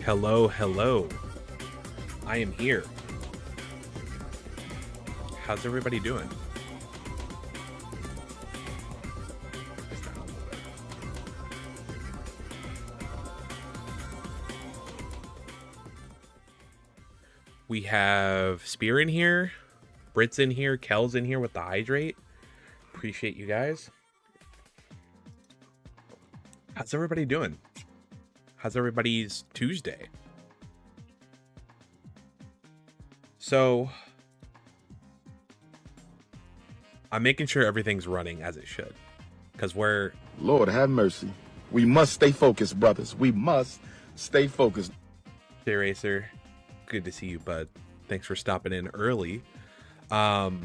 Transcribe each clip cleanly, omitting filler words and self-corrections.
Hello, hello. I am here. How's everybody doing? We have Spear in here, Brit's in here, Kel's in here with the hydrate. Appreciate you guys. How's everybody doing? How's everybody's Tuesday? So, I'm making sure everything's running as it should. Because we're... Lord have mercy. We must stay focused, brothers. We must stay focused. J-Racer, good to see you, bud. Thanks for stopping in early. But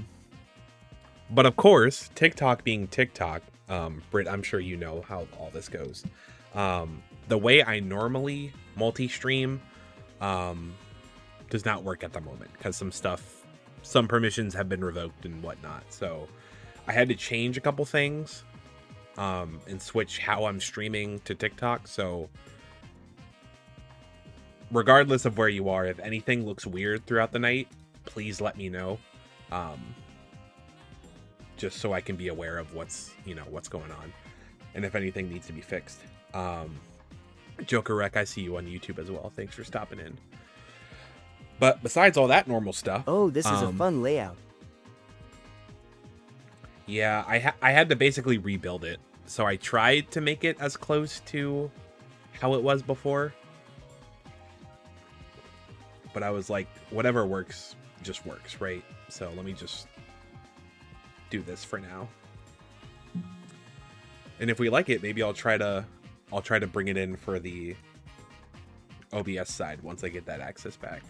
of course, TikTok being TikTok, Britt, I'm sure you know how all this goes. The way I normally multi-stream does not work at the moment because some permissions have been revoked and whatnot. So I had to change a couple things and switch how I'm streaming to TikTok. So regardless of where you are, if anything looks weird throughout the night, please let me know. Just so I can be aware of what's going on and if anything needs to be fixed. Joker Rec, I see you on YouTube as well. Thanks for stopping in. But besides all that normal stuff. Oh, this is a fun layout. Yeah, I had to basically rebuild it. So I tried to make it as close to how it was before. But I was like, whatever works, just works, right? So let me just do this for now. And if we like it, maybe I'll try to bring it in for the OBS side once I get that access back.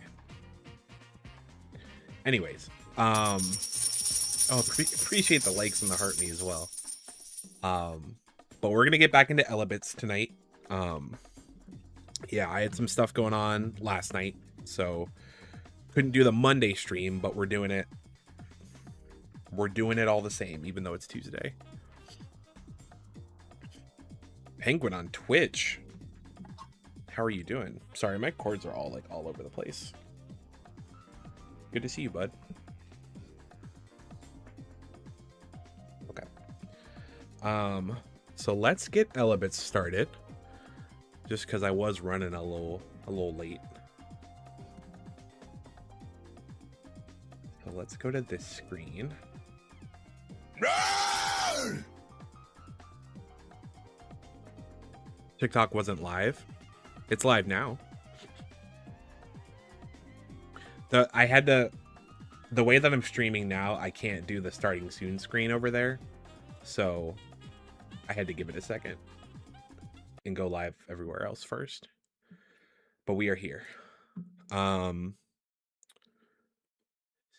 Anyways, appreciate the likes and the heart me as well. But we're gonna get back into Elebits tonight. Yeah, I had some stuff going on last night, so couldn't do the Monday stream, but we're doing it. We're doing it all the same, even though it's Tuesday. Penguin on Twitch. How are you doing? Sorry, my cords are all over the place. Good to see you, bud. Okay. So let's get Elebits started. Just because I was running a little late. So let's go to this screen. TikTok wasn't live. It's live now. The way that I'm streaming now, I can't do the starting soon screen over there. So I had to give it a second and go live everywhere else first. But we are here.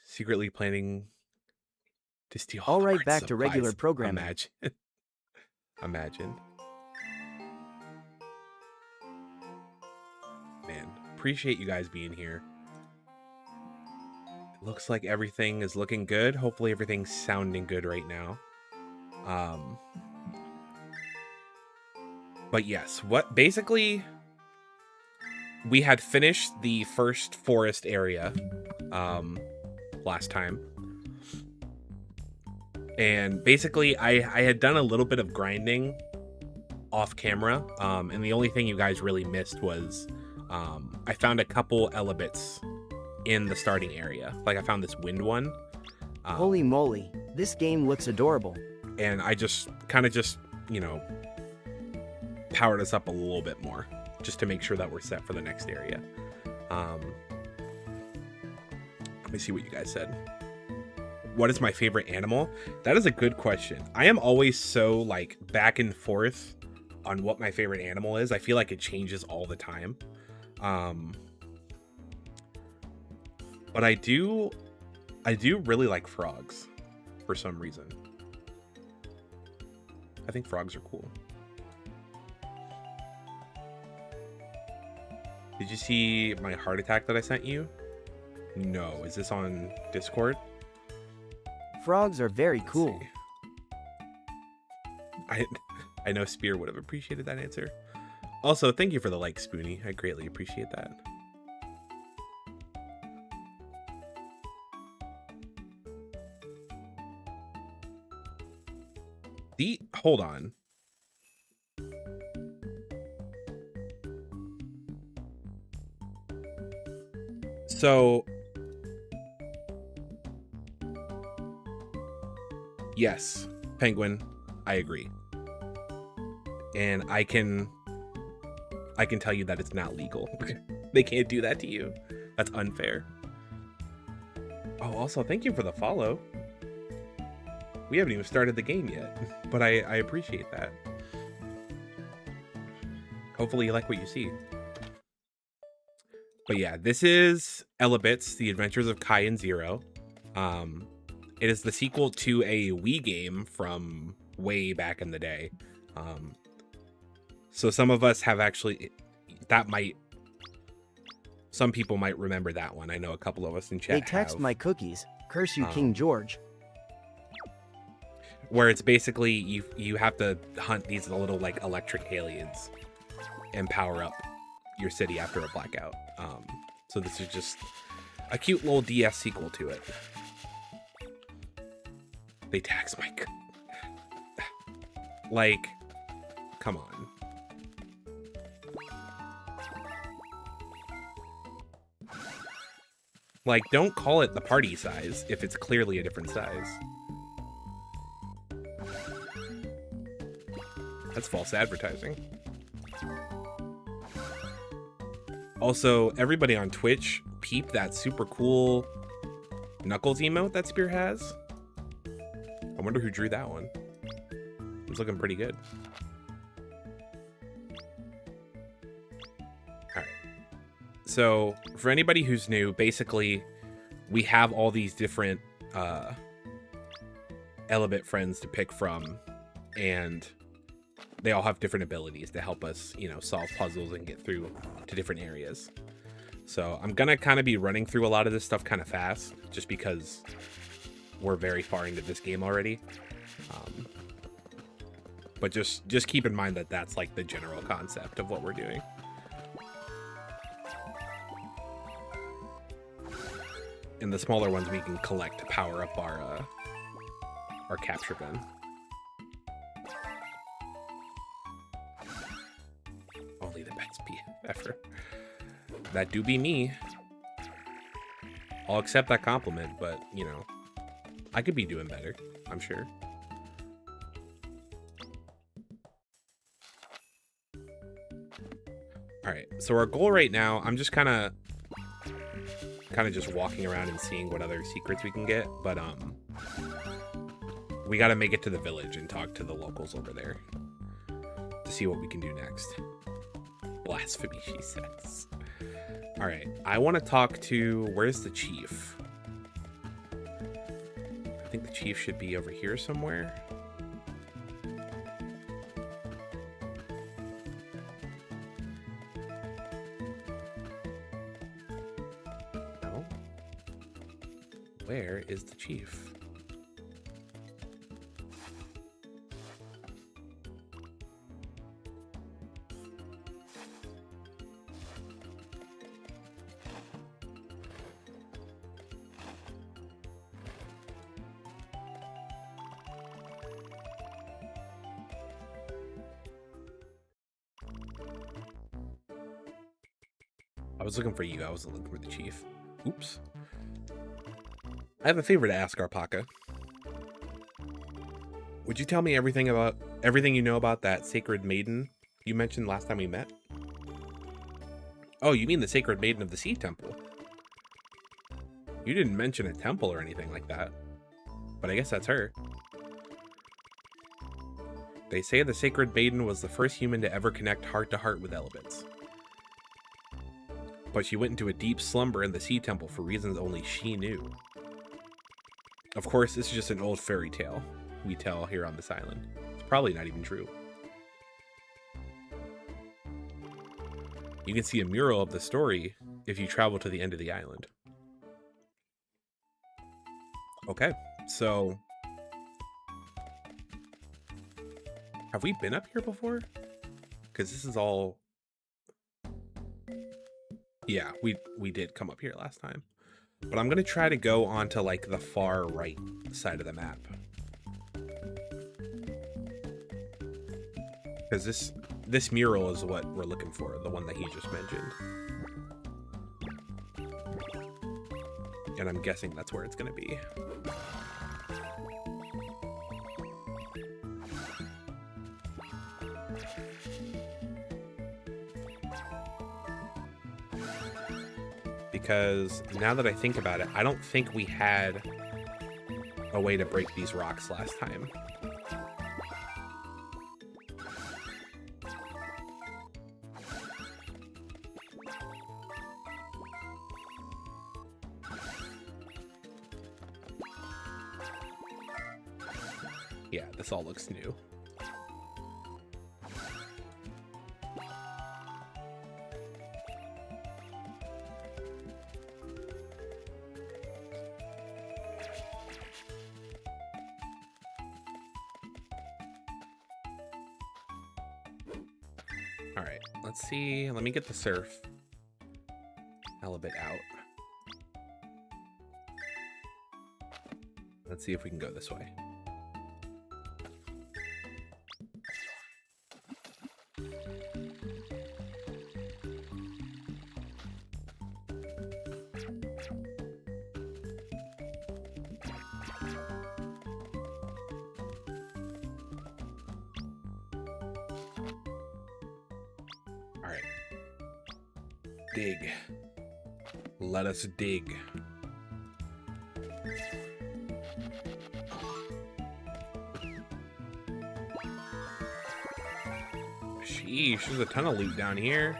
Secretly planning to steal all right, art back to regular supplies. programming. Imagine. Man, appreciate you guys being here. It looks like everything is looking good. Hopefully everything's sounding good right now. But yes, basically we had finished the first forest area last time. And basically I had done a little bit of grinding off camera. And the only thing you guys really missed was I found a couple Elebits in the starting area. Like I found this wind one. Holy moly, this game looks adorable. And I just kind of powered us up a little bit more just to make sure that we're set for the next area. Let me see what you guys said. What is my favorite animal? That is a good question. I am always so like back and forth on what my favorite animal is. I feel like it changes all the time. But I do really like frogs for some reason. I think frogs are cool. Did you see my heart attack that I sent you? No. Is this on Discord? Frogs are very cool. I know Spear would have appreciated that answer. Also, thank you for the like, Spoonie. I greatly appreciate that. Hold on. So, yes, Penguin, I agree. And I can tell you that it's not legal. They can't do that to you. That's unfair. Oh, also, thank you for the follow. We haven't even started the game yet, but I appreciate that. Hopefully you like what you see. But yeah, this is Elebits, The Adventures of Kai and Zero. It is the sequel to a Wii game from way back in the day. So some of us have actually, some people might remember that one. I know a couple of us in chat They text have. my cookies. Curse you, King George. Where it's basically you have to hunt these little like electric aliens and power up your city after a blackout. So this is just a cute little DS sequel to it. They tax my like, come on. Like, don't call it the party size if it's clearly a different size. That's false advertising. Also, everybody on Twitch, peep that super cool Knuckles emote that Spear has. I wonder who drew that one. It's looking pretty good. Alright. So, for anybody who's new, basically, we have all these different Elebit friends to pick from, and they all have different abilities to help us, you know, solve puzzles and get through to different areas. So I'm gonna kind of be running through a lot of this stuff kind of fast, just because we're very far into this game already. But just keep in mind that that's like the general concept of what we're doing. And the smaller ones we can collect to power up our capture gun. Only the best PF ever. That do be me. I'll accept that compliment, but, you know, I could be doing better, I'm sure. Alright, so our goal right now, I'm just kind of just walking around and seeing what other secrets we can get, but we got to make it to the village and talk to the locals over there to see what we can do next. Blasphemy, she says. All right, I want to talk to, where's the chief? I think the chief should be over here somewhere. No. Where is the chief? I was looking for you. I wasn't looking for the chief. Oops. I have a favor to ask, Arpaka. Would you tell me everything you know about that sacred maiden you mentioned last time we met? Oh, you mean the sacred maiden of the Sea Temple? You didn't mention a temple or anything like that, but I guess that's her. They say the sacred maiden was the first human to ever connect heart to heart with Elebits. But she went into a deep slumber in the Sea Temple for reasons only she knew. Of course, this is just an old fairy tale we tell here on this island. It's probably not even true. You can see a mural of the story if you travel to the end of the island. Okay, so have we been up here before? Because this is all Yeah, we did come up here last time. But I'm gonna try to go onto like the far right side of the map. Because this mural is what we're looking for, the one that he just mentioned. And I'm guessing that's where it's gonna be. Because now that I think about it, I don't think we had a way to break these rocks last time. Yeah, this all looks new. All right, let's see. Let me get the surf Elebit out. Let's see if we can go this way. All right. Dig. Let us dig. Sheesh, there's a ton of loot down here.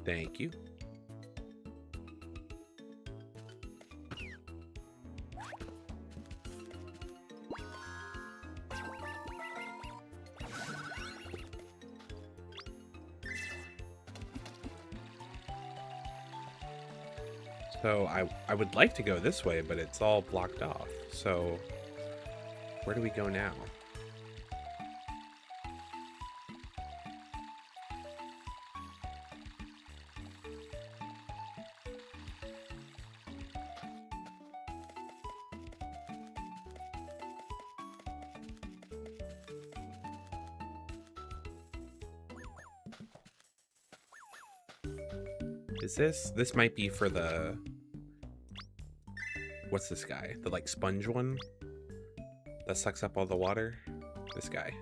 Thank you. So I would like to go this way, but it's all blocked off. So where do we go now? Is this might be for the, what's this guy? The like sponge one that sucks up all the water? This guy.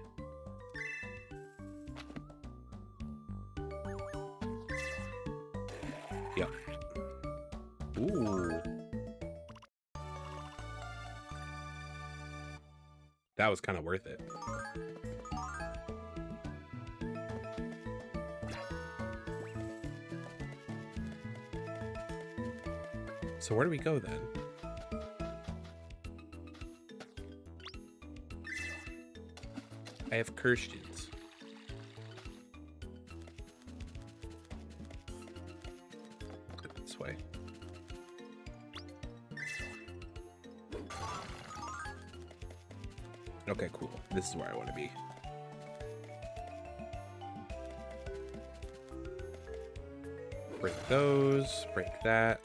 Yep. Ooh. That was kind of worth it. So where do we go then? I have questions. This way. Okay, cool. This is where I want to be. Break those, break that.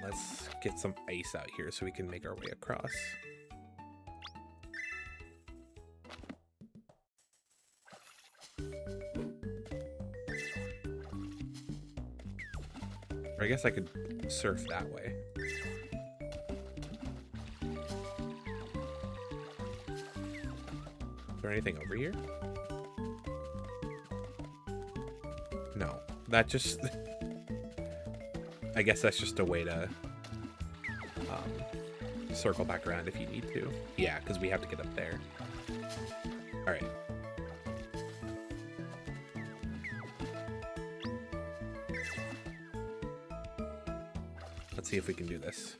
Let's get some ice out here so we can make our way across. Or I guess I could surf that way. Is there anything over here? No, that just... I guess that's just a way to circle back around if you need to. Yeah, because we have to get up there. All right. Let's see if we can do this.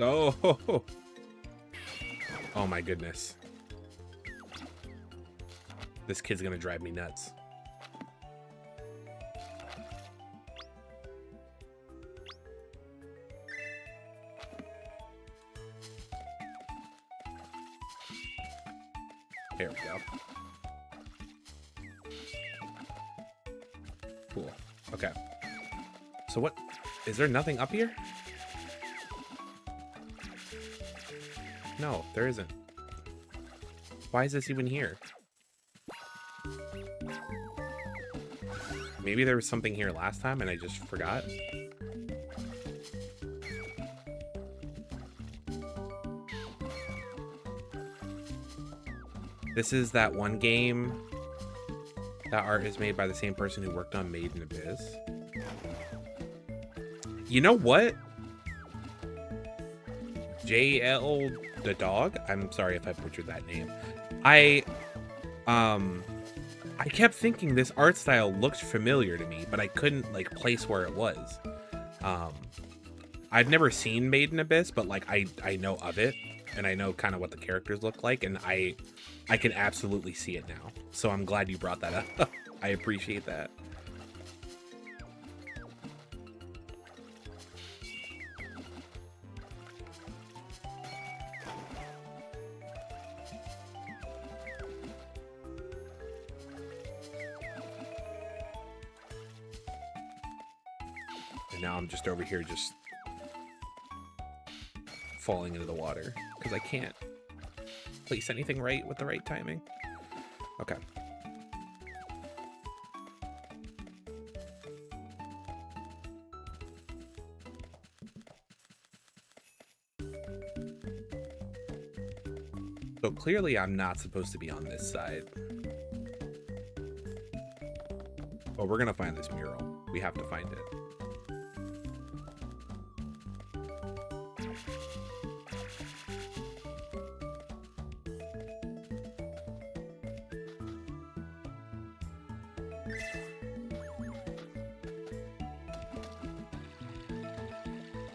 Oh, oh my goodness. This kid's gonna drive me nuts. There we go. Cool. Okay. So what? Is there nothing up here? No, there isn't. Why is this even here? Maybe there was something here last time and I just forgot. This is that one game. That art is made by the same person who worked on Made in Abyss. You know what? JL the dog? I'm sorry if I butchered that name. I kept thinking this art style looked familiar to me, but I couldn't like place where it was. I've never seen Made in Abyss, but like I know of it, and I know kind of what the characters look like, and I can absolutely see it now. So I'm glad you brought that up. I appreciate that. And now I'm just over here just falling into the water because I can't place anything right with the right timing. Okay. So clearly I'm not supposed to be on this side. But we're gonna find this mural. We have to find it.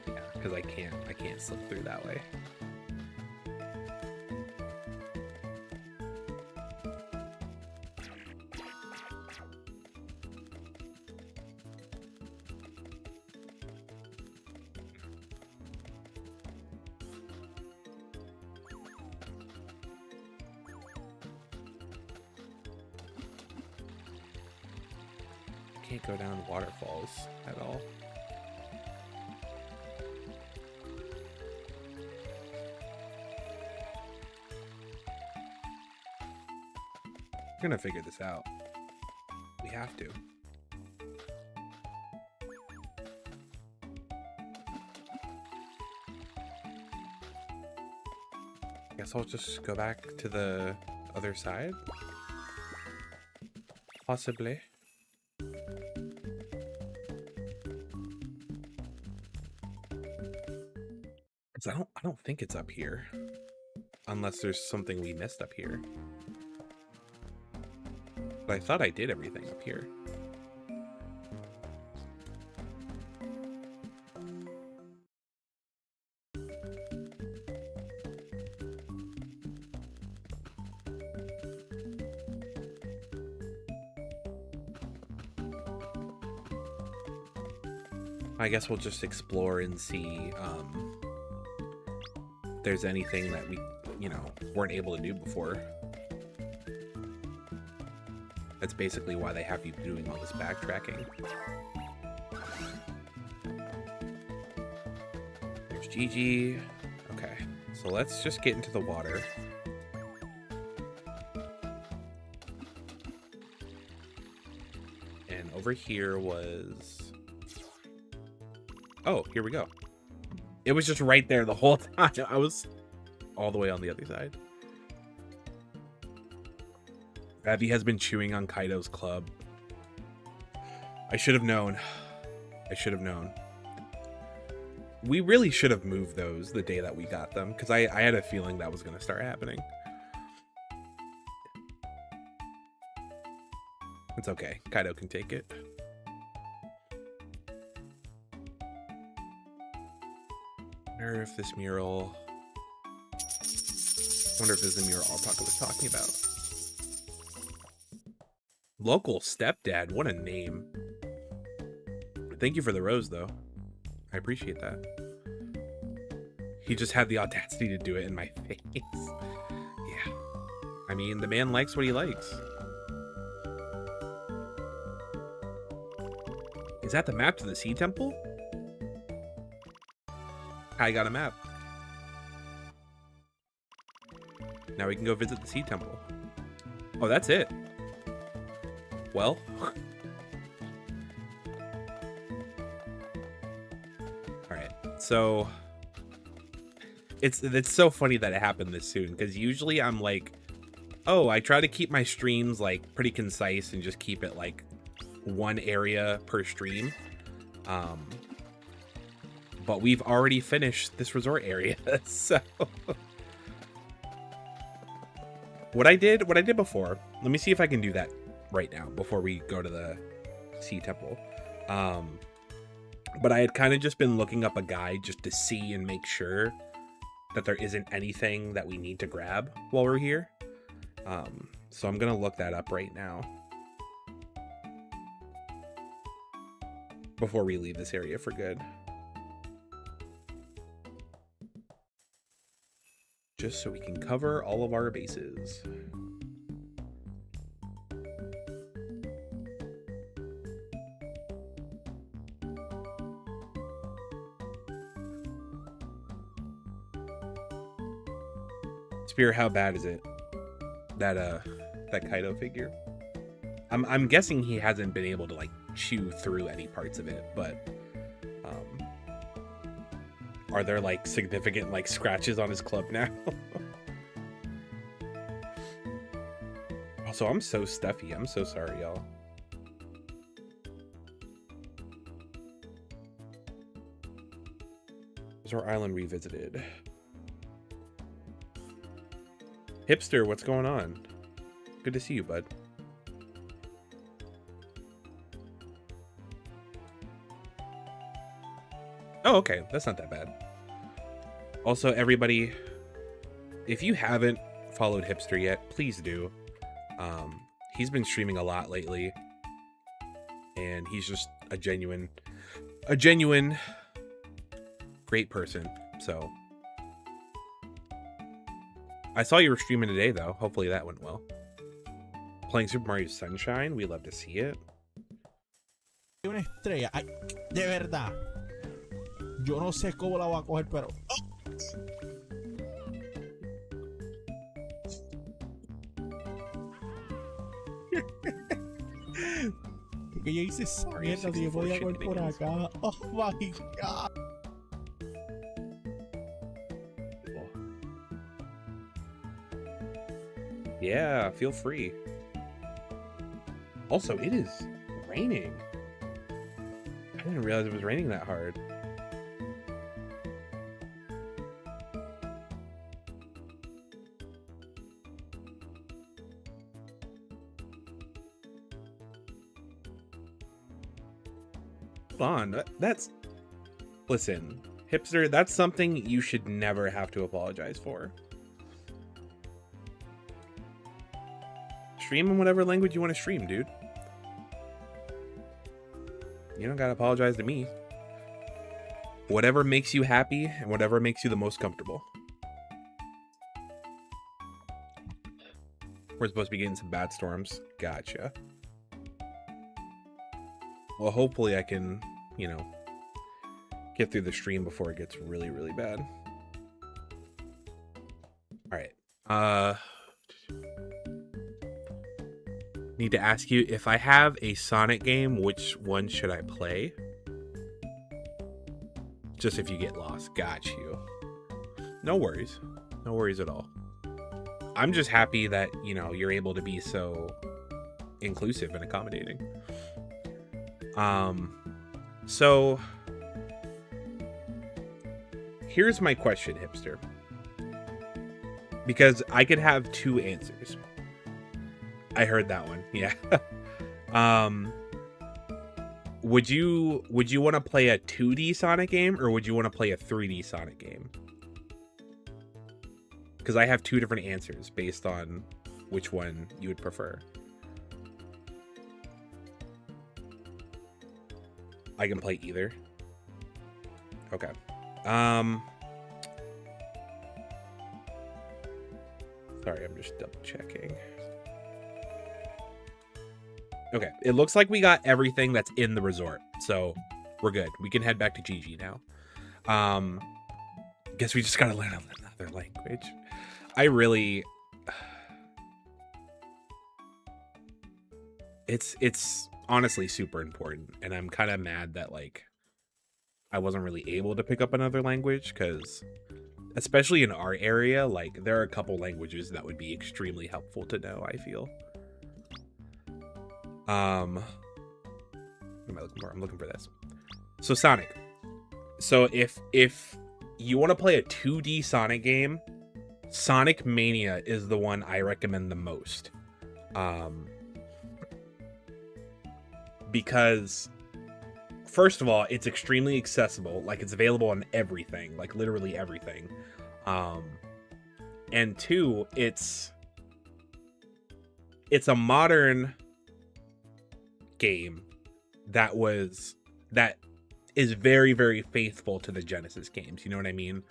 Yeah, because I can't slip through that way. Can't go down waterfalls at all. We're gonna figure this out. We have to. Guess I'll just go back to the other side. Possibly. I don't think it's up here. Unless there's something we missed up here. But I thought I did everything up here. I guess we'll just explore and see if there's anything that we, you know, weren't able to do before. That's basically why they have you doing all this backtracking. There's Gigi. Okay, so let's just get into the water. And over here was... Oh, here we go. It was just right there the whole time. I was all the way on the other side. Abby has been chewing on Kaido's club. I should have known. I should have known. We really should have moved those the day that we got them, because I had a feeling that was going to start happening. It's okay. Kaido can take it. wonder if this mural... wonder if this is the mural Alpaca was talking about. Local stepdad, what a name. Thank you for the rose, though. I appreciate that. He just had the audacity to do it in my face. Yeah. I mean, the man likes what he likes. Is that the map to the Sea Temple? I got a map. Now we can go visit the Sea Temple. Oh, that's it. Well. Alright, so... It's so funny that it happened this soon, because usually I'm like, oh, I try to keep my streams, like, pretty concise and just keep it, like, one area per stream. But we've already finished this resort area, so... What I did before, let me see if I can do that right now before we go to the Sea Temple. But I had kind of just been looking up a guide just to see and make sure that there isn't anything that we need to grab while we're here. So I'm gonna look that up right now before we leave this area for good. Just so we can cover all of our bases. Spear, how bad is it? That Kaido figure? I'm guessing he hasn't been able to like chew through any parts of it, but are there like significant like scratches on his club now? Also, I'm so stuffy. I'm so sorry, y'all. Resort Island revisited. Hipster, what's going on? Good to see you, bud. Oh, okay. That's not that bad. Also, everybody, if you haven't followed Hipster yet, please do. He's been streaming a lot lately, and he's just a genuine great person. So I saw you were streaming today, though. Hopefully that went well. Playing Super Mario Sunshine. We love to see it. Una estrella. Ay, de verdad. Yo no sé cómo la voy a coger, pero... Porque yo hice esa mierda si yo podía coger por acá. Oh my god. Yeah, feel free. Also, it is raining. I didn't realize it was raining that hard. Hold on, that's... Listen, Hipster, that's something you should never have to apologize for. Stream in whatever language you want to stream, dude. You don't gotta apologize to me. Whatever makes you happy and whatever makes you the most comfortable. We're supposed to be getting some bad storms. Gotcha. Well, hopefully I can, you know, get through the stream before it gets really, really bad. All right. Need to ask you, if I have a Sonic game, which one should I play? Just if you get lost. Got you. No worries. No worries at all. I'm just happy that, you know, you're able to be so inclusive and accommodating. So here's my question, Hipster. Because I could have two answers. I heard that one. Yeah. would you want to play a 2D Sonic game, or would you want to play a 3D Sonic game? Because I have two different answers based on which one you would prefer. I can play either. Okay. Sorry, I'm just double checking. Okay, it looks like we got everything that's in the resort, so we're good. We can head back to GG now. Guess we just gotta learn another language. It's honestly super important, and I'm kind of mad that like I wasn't really able to pick up another language, because especially in our area, like there are a couple languages that would be extremely helpful to know, I feel. What am I looking for? I'm looking for this. So Sonic. So if you want to play a 2D Sonic game, Sonic Mania is the one I recommend the most. Because first of all, it's extremely accessible. Like, it's available on everything, like literally everything. And two, it's a modern game that is very, very faithful to the Genesis games. You know what I mean?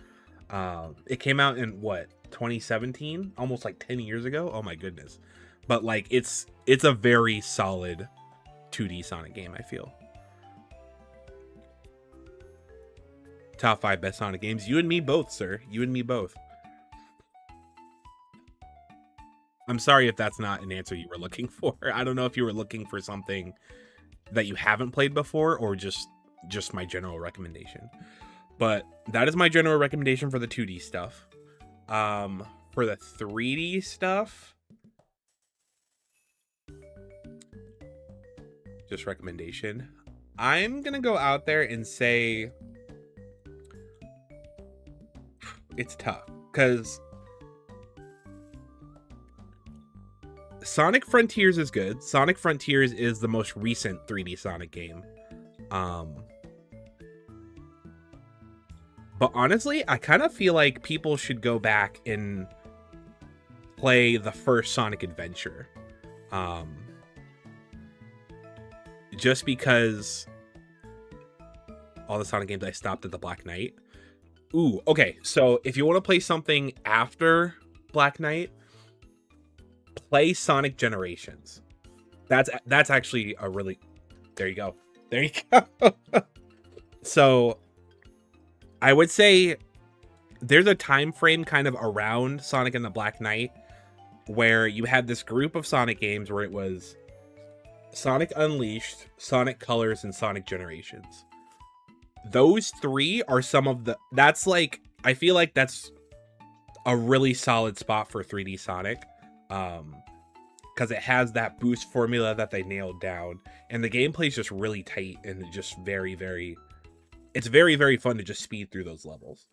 It came out in what, 2017? Almost like 10 years ago. Oh my goodness. But like, it's a very solid 2D Sonic game, I feel. Top 5 best Sonic games. You and me both, sir. You and me both. I'm sorry if that's not an answer you were looking for. I don't know if you were looking for something that you haven't played before, or just my general recommendation. But that is my general recommendation for the 2D stuff. For the 3D stuff, just recommendation, I'm gonna go out there and say it's tough, because Sonic Frontiers is good. Sonic Frontiers is the most recent 3D Sonic game. But honestly, I kind of feel like people should go back and play the first Sonic Adventure. Just because all the Sonic games, I stopped at the Black Knight. Ooh, okay. So if you want to play something after Black Knight, play Sonic Generations. That's actually a really... There you go. There you go. So I would say there's a time frame kind of around Sonic and the Black Knight where you had this group of Sonic games where it was Sonic Unleashed, Sonic Colors, and Sonic Generations. Those three are some of the... That's like... I feel like that's a really solid spot for 3D Sonic. Because it has that boost formula that they nailed down. And the gameplay is just really tight and just very, very... It's very, very fun to just speed through those levels.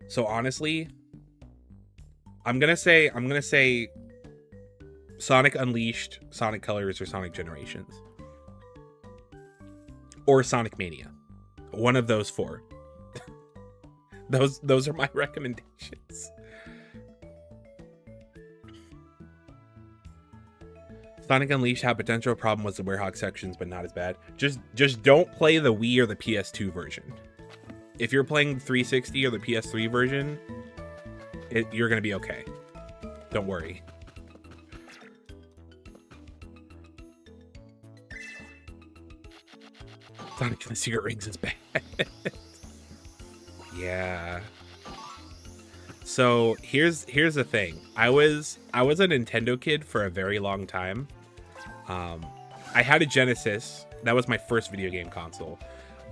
So honestly, I'm gonna say Sonic Unleashed, Sonic Colors, or Sonic Generations. Or Sonic Mania. One of those four. Those are my recommendations. Sonic Unleashed had potential. Problem was the Werehog sections, but not as bad. Just don't play the Wii or the PS2 version. If you're playing the 360 or the PS3 version, you're gonna be okay. Don't worry. Sonic and the Secret Rings is bad. Yeah. So here's the thing. I was a Nintendo kid for a very long time. I had a Genesis. That was my first video game console,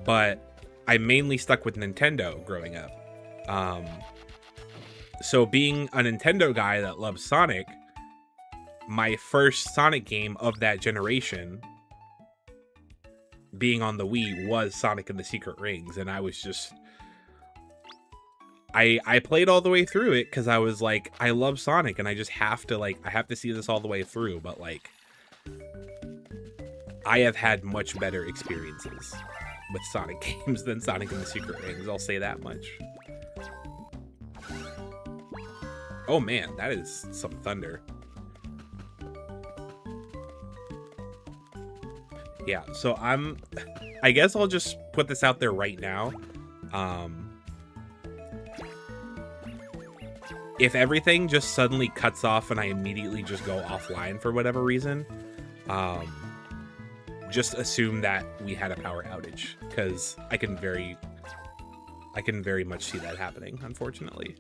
but I mainly stuck with Nintendo growing up. So being a Nintendo guy that loves Sonic, my first Sonic game of that generation being on the Wii was Sonic and the Secret Rings, and I was just... I played all the way through it because I was like, I love Sonic and I just have to I have to see this all the way through. But like, I have had much better experiences with Sonic games than Sonic and the Secret Rings. I'll say that much. Oh man, that is some thunder. Yeah, so I guess I'll just put this out there right now. If everything just suddenly cuts off and I immediately just go offline for whatever reason, just assume that we had a power outage, because I can very much see that happening, unfortunately.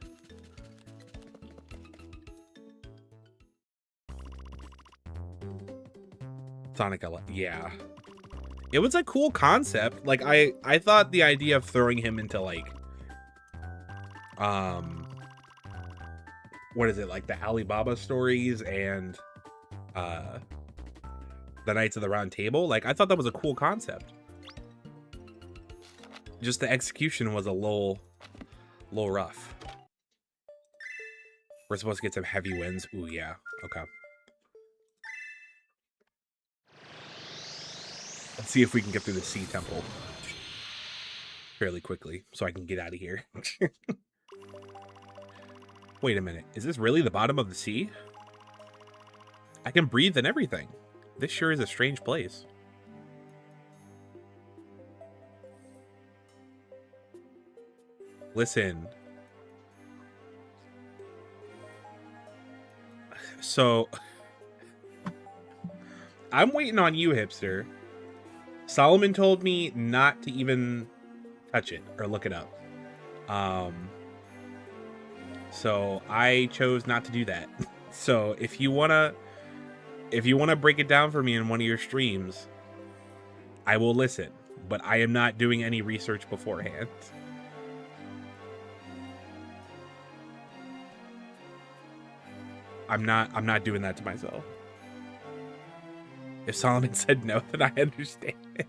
Sonic, yeah. It was a cool concept. Like, I thought the idea of throwing him into, like, what is it, like the Alibaba stories and the Knights of the Round Table, like, I thought that was a cool concept. Just the execution was a little rough. We're supposed to get some heavy winds. Ooh, yeah. Okay. Let's see if we can get through the Sea Temple fairly quickly so I can get out of here. Wait a minute. Is this really the bottom of the sea? I can breathe and everything. This sure is a strange place. Listen. So, I'm waiting on you, hipster. Solomon told me not to even touch it or look it up. So I chose not to do that. So if you wanna break it down for me in one of your streams, I will listen. But I am not doing any research beforehand. I'm not doing that to myself. If Solomon said no, then I understand it.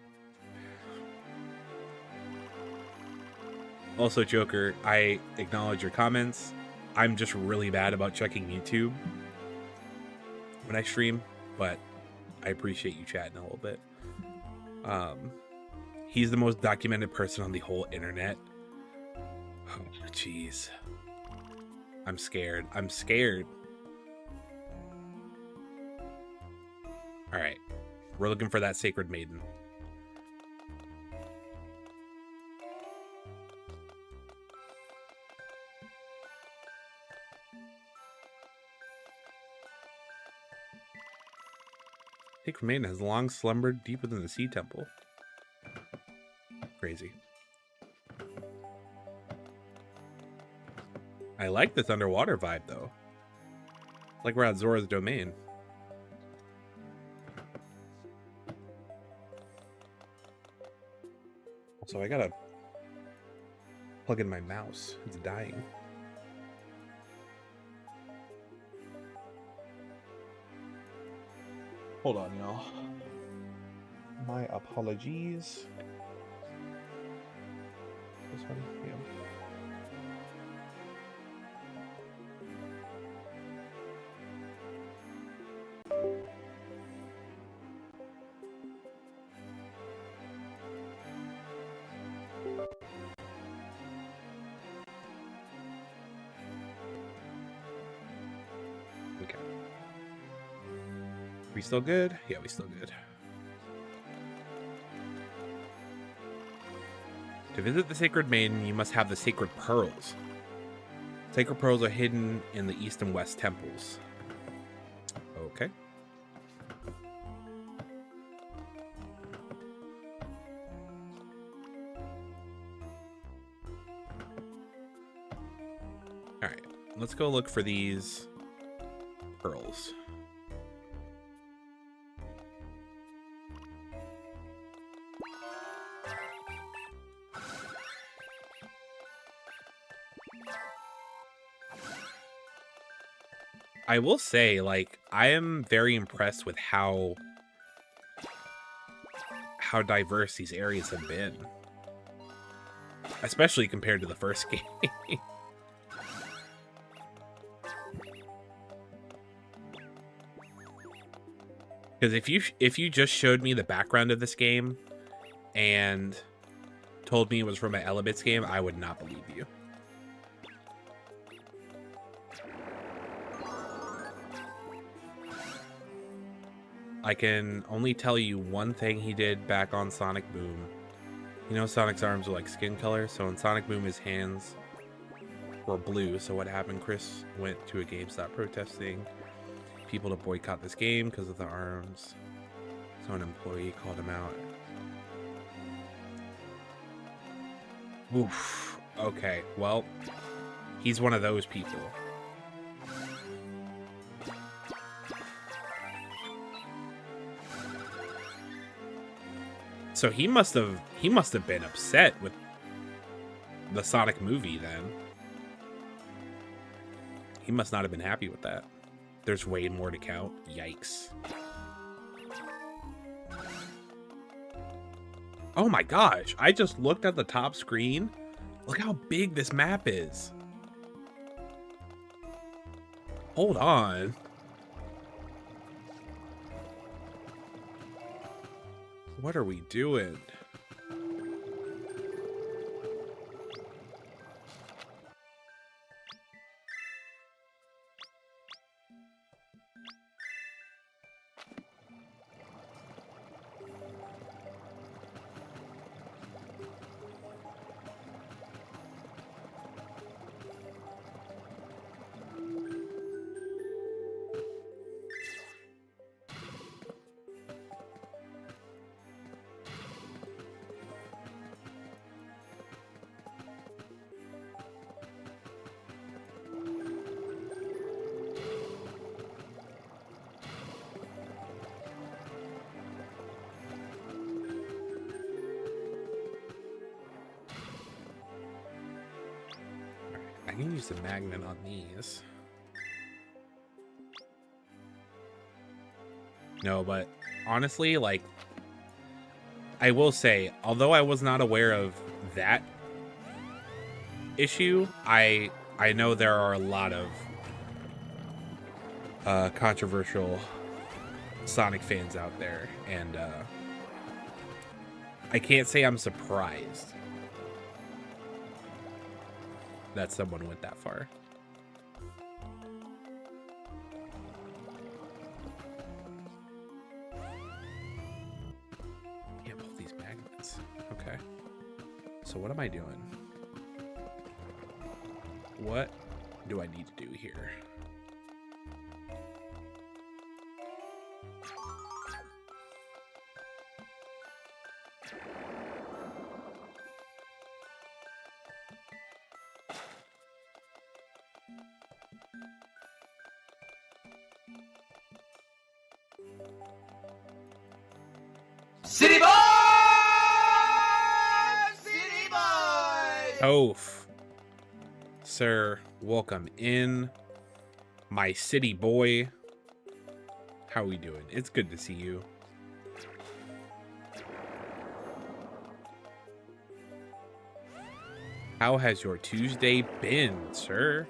Also, Joker, I acknowledge your comments. I'm just really bad about checking YouTube when I stream, but I appreciate you chatting a little bit. He's the most documented person on the whole internet. Oh, jeez. I'm scared. I'm scared. All right. We're looking for that sacred maiden. Sacred maiden has long slumbered deep within the Sea Temple. Crazy. I like this underwater vibe, though. Like we're at Zora's domain. So I gotta plug in my mouse. It's dying. Hold on, y'all. My apologies. This one? Yeah. Okay. We still good? Yeah, we still good. To visit the Sacred Maiden, you must have the Sacred Pearls. Sacred Pearls are hidden in the East and West temples. Okay. Alright, let's go look for these pearls. I will say, like, I am very impressed with how diverse these areas have been. Especially compared to the first game. Because if you just showed me the background of this game and told me it was from an Elebits game, I would not believe you. I can only tell you one thing he did back on Sonic Boom. You know Sonic's arms are like skin color, so in Sonic Boom his hands were blue. So what happened? Chris went to a GameStop protesting people to boycott this game because of the arms. So an employee called him out. Oof. Okay, well, he's one of those people. So he must have been upset with the Sonic movie then. He must not have been happy with that. There's way more to count. Yikes. Oh my gosh, I just looked at the top screen. Look how big this map is. Hold on. What are we doing? I can use the magnet on these. No, but honestly, like, I will say, although I was not aware of that issue, I know there are a lot of controversial Sonic fans out there, and I can't say I'm surprised that someone went that far. Can't pull these magnets. Okay. So what am I doing? What do I need to do here? City Boys! City Boys! Oaf. Sir, welcome in. My city boy. How we doing? It's good to see you. How has your Tuesday been, sir?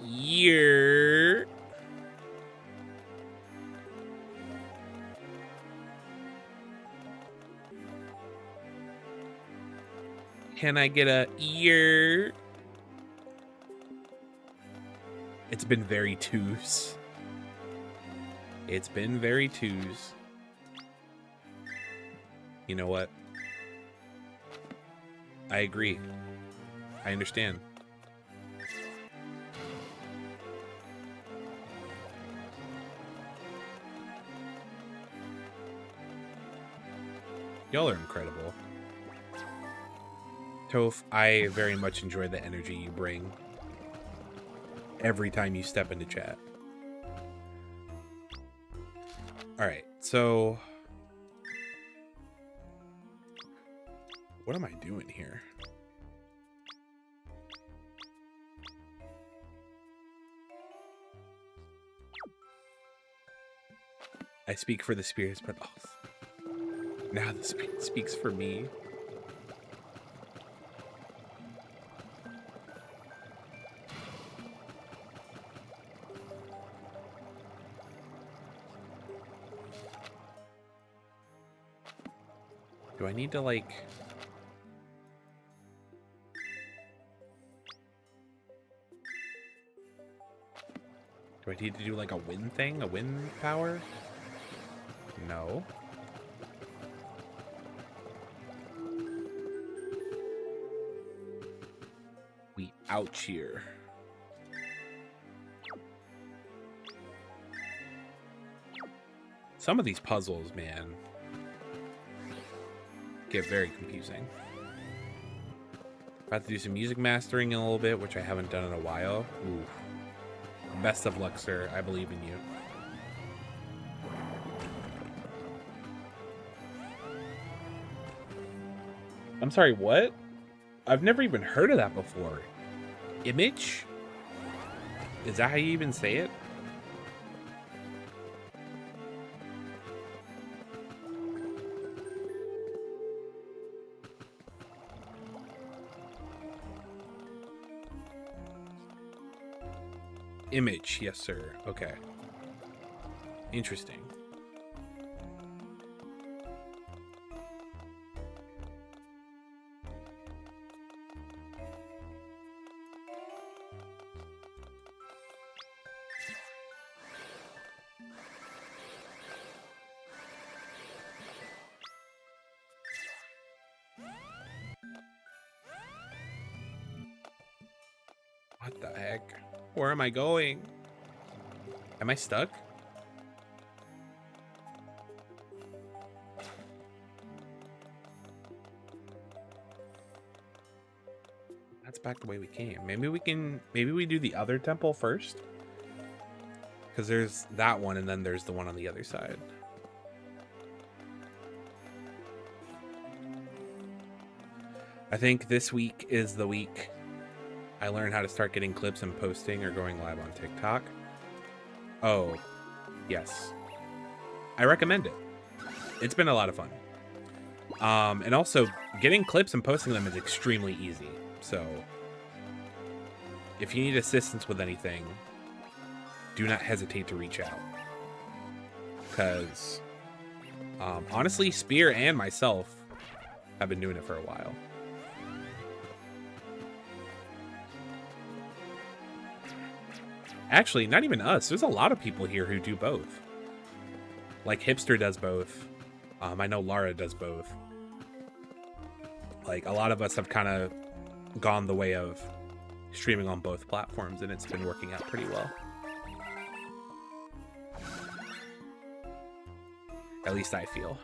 Yeah. Can I get a ear? It's been very twos. It's been very twos. You know what? I agree. I understand. Y'all are incredible. Toph, I very much enjoy the energy you bring every time you step into chat. Alright, so what am I doing here? I speak for the spirits, but oh, now the spirit speaks for me. Do I need to, like... Do I need to do, like, a wind thing? A wind power? No. We out here. Some of these puzzles, man, get very confusing. About to do some music mastering in a little bit, which I haven't done in a while. Ooh. Best of luck, sir. I believe in you. I'm sorry, what? I've never even heard of that before. Image? Is that how you even say it? Image, yes, sir. Okay. Interesting. What the heck? Where am I going? Am I stuck? That's back the way we came. Maybe we do the other temple first. Because there's that one and then there's the one on the other side. I think this week is the week I learned how to start getting clips and posting or going live on TikTok. Oh, yes. I recommend it. It's been a lot of fun. And also, getting clips and posting them is extremely easy. So, if you need assistance with anything, do not hesitate to reach out. Because, honestly, Spear and myself have been doing it for a while. Actually, not even us. There's a lot of people here who do both. Like, Hipster does both. I know Lara does both. Like, a lot of us have kind of gone the way of streaming on both platforms, and it's been working out pretty well. At least I feel.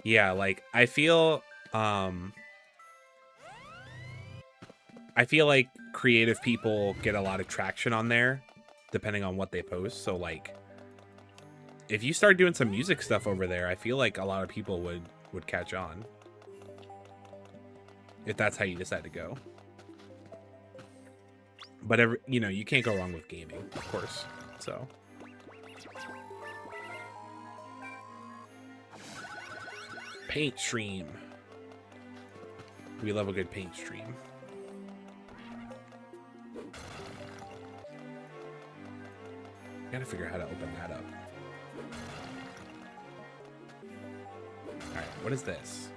Yeah, like, I feel like creative people get a lot of traction on there, depending on what they post. So, like, if you start doing some music stuff over there, I feel like a lot of people would catch on. If that's how you decide to go. But, you know, you can't go wrong with gaming, of course, so... Paint stream. We love a good paint stream. Gotta figure out how to open that up. Alright, what is this?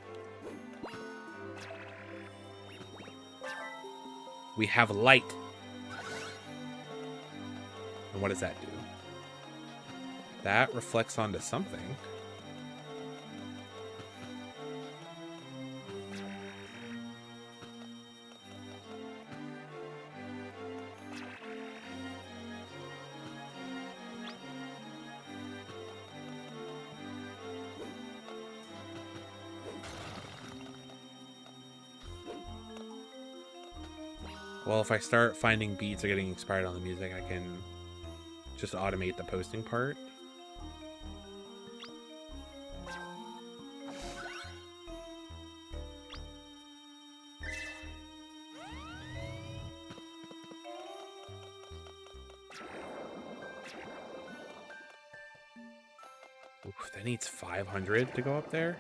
We have light. And what does that do? That reflects onto something. Well, if I start finding beats or getting inspired on the music, I can just automate the posting part. Oof, that needs 500 to go up there.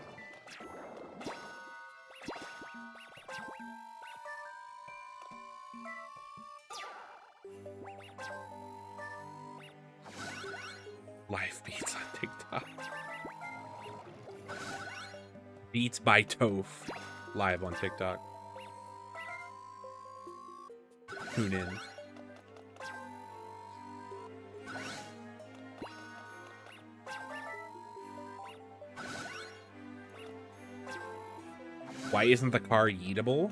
Live beats on TikTok. Beats by Toph. Live on TikTok. Tune in. Why isn't the car yeetable?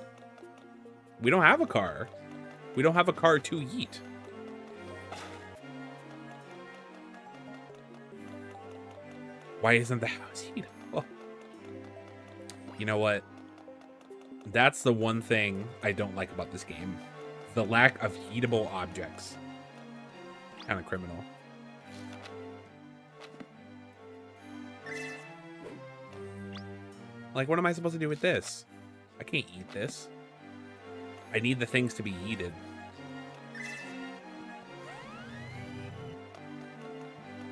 We don't have a car. We don't have a car to yeet. Why isn't the house yeetable? You know what? That's the one thing I don't like about this game. The lack of yeetable objects. Kind of criminal. Like, what am I supposed to do with this? I can't eat this. I need the things to be yeeted.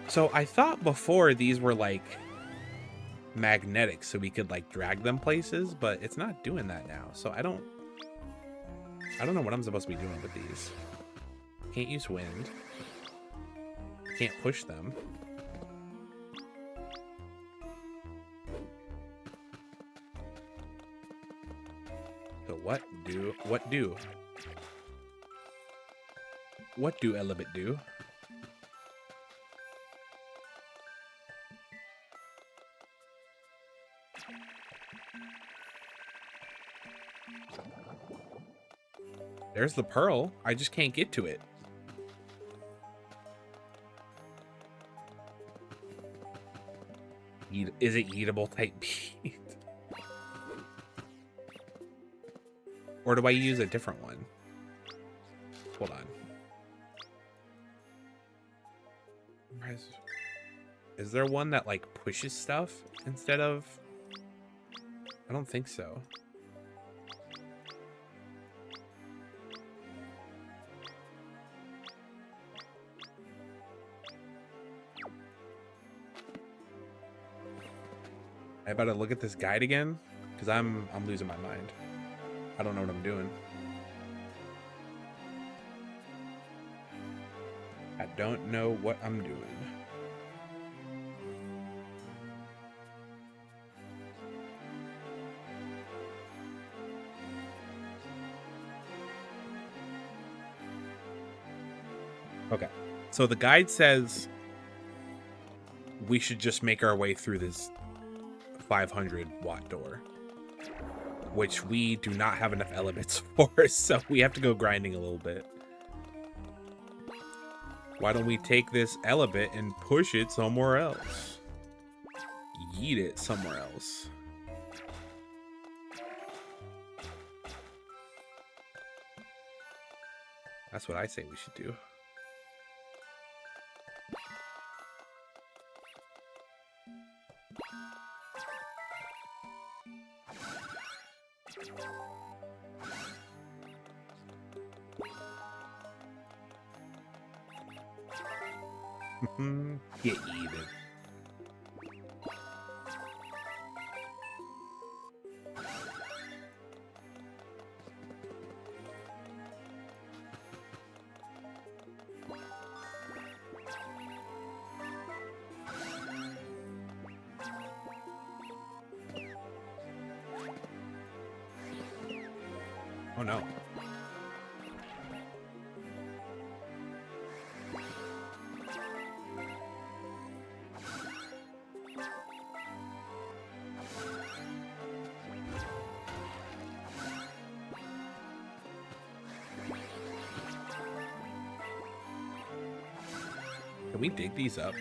So I thought before these were like magnetic, so we could like drag them places, but it's not doing that now. So I don't know what I'm supposed to be doing with these. Can't use wind. Can't push them. So what do Elebit do? There's the pearl. I just can't get to it. Is it eatable type beat? Or do I use a different one? Hold on. Is there one that like pushes stuff instead of... I don't think so. I better look at this guide again, because I'm losing my mind. I don't know what I'm doing. I don't know what I'm doing. Okay, so the guide says we should just make our way through this 500 watt door, which we do not have enough Elebits for, so we have to go grinding a little bit. Why don't we take this Elebit and push it somewhere else? Yeet it somewhere else. That's what I say we should do. Get even. Oh no. Can we dig these up?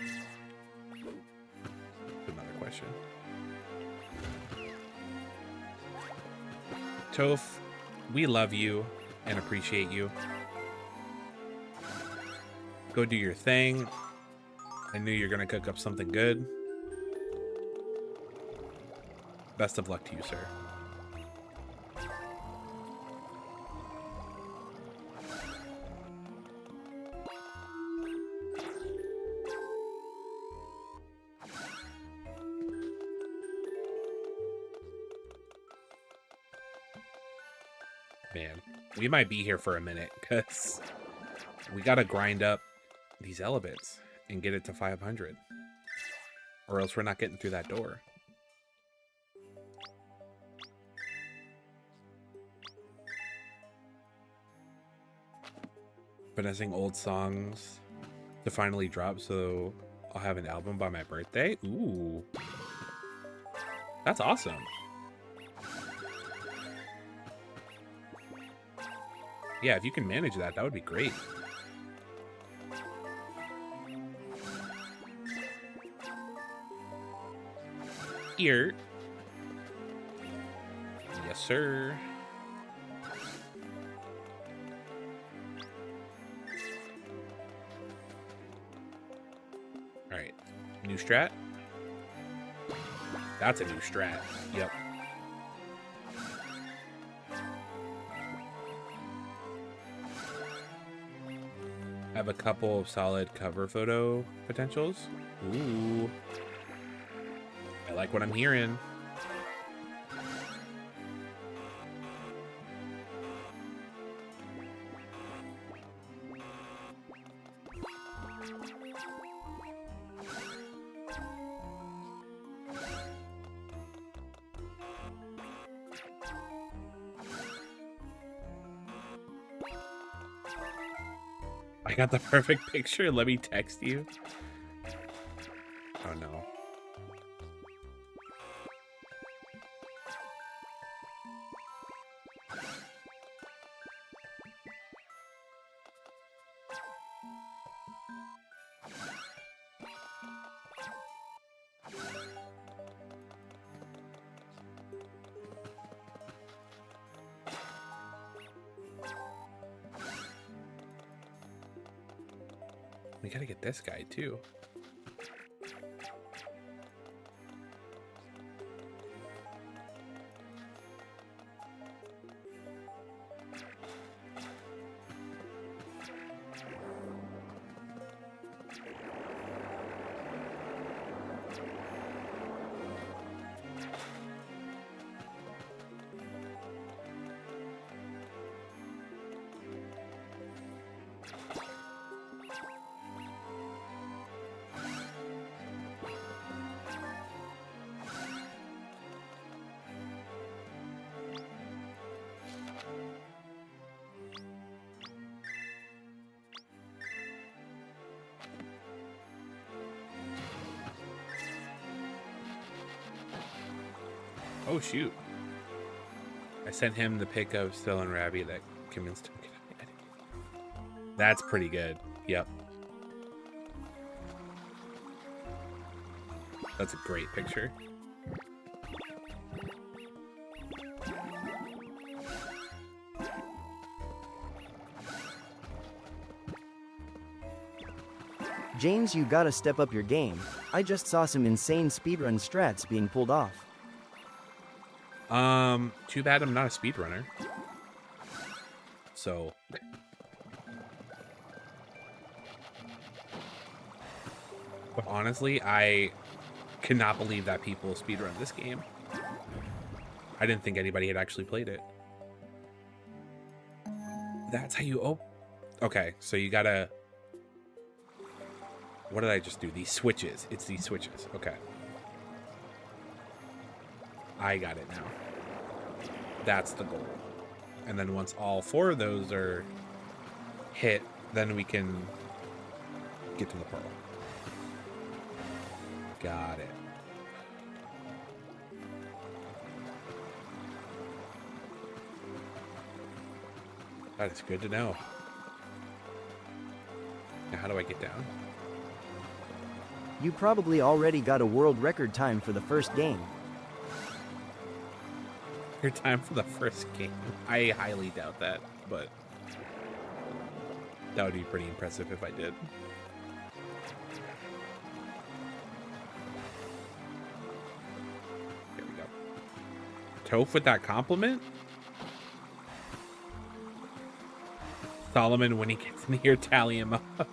Another question. Toph, we love you and appreciate you. Go do your thing. I knew you're gonna cook up something good. Best of luck to you, sir. Man, we might be here for a minute because we gotta grind up these Elebits. and get it to 500. Or else we're not getting through that door. Finessing old songs to finally drop, so I'll have an album by my birthday. Ooh. That's awesome. Yeah, if you can manage that, that would be great. Here. Yes, sir. All right. New strat. That's a new strat. Yep. I have a couple of solid cover photo potentials. Ooh. I like what I'm hearing. I got the perfect picture. Let me text you. Oh no. We gotta get this guy too. Oh shoot. I sent him the pic of Still and Rabby that convinced him. That's pretty good. Yep. That's a great picture. James, you gotta step up your game. I just saw some insane speedrun strats being pulled off. Too bad I'm not a speedrunner. So but honestly, I cannot believe that people speedrun this game. I didn't think anybody had actually played it. That's how you okay, so you gotta... What did I just do? These switches. It's these switches. Okay. I got it now. That's the goal. And then once all 4 of those are hit, then we can get to the pearl. Got it. That is good to know. Now, how do I get down? You probably already got a world record time for the first game. Your time for the first game. I highly doubt that, but that would be pretty impressive if I did. Here we go. Toph with that compliment? Solomon, when he gets in here, tally him up.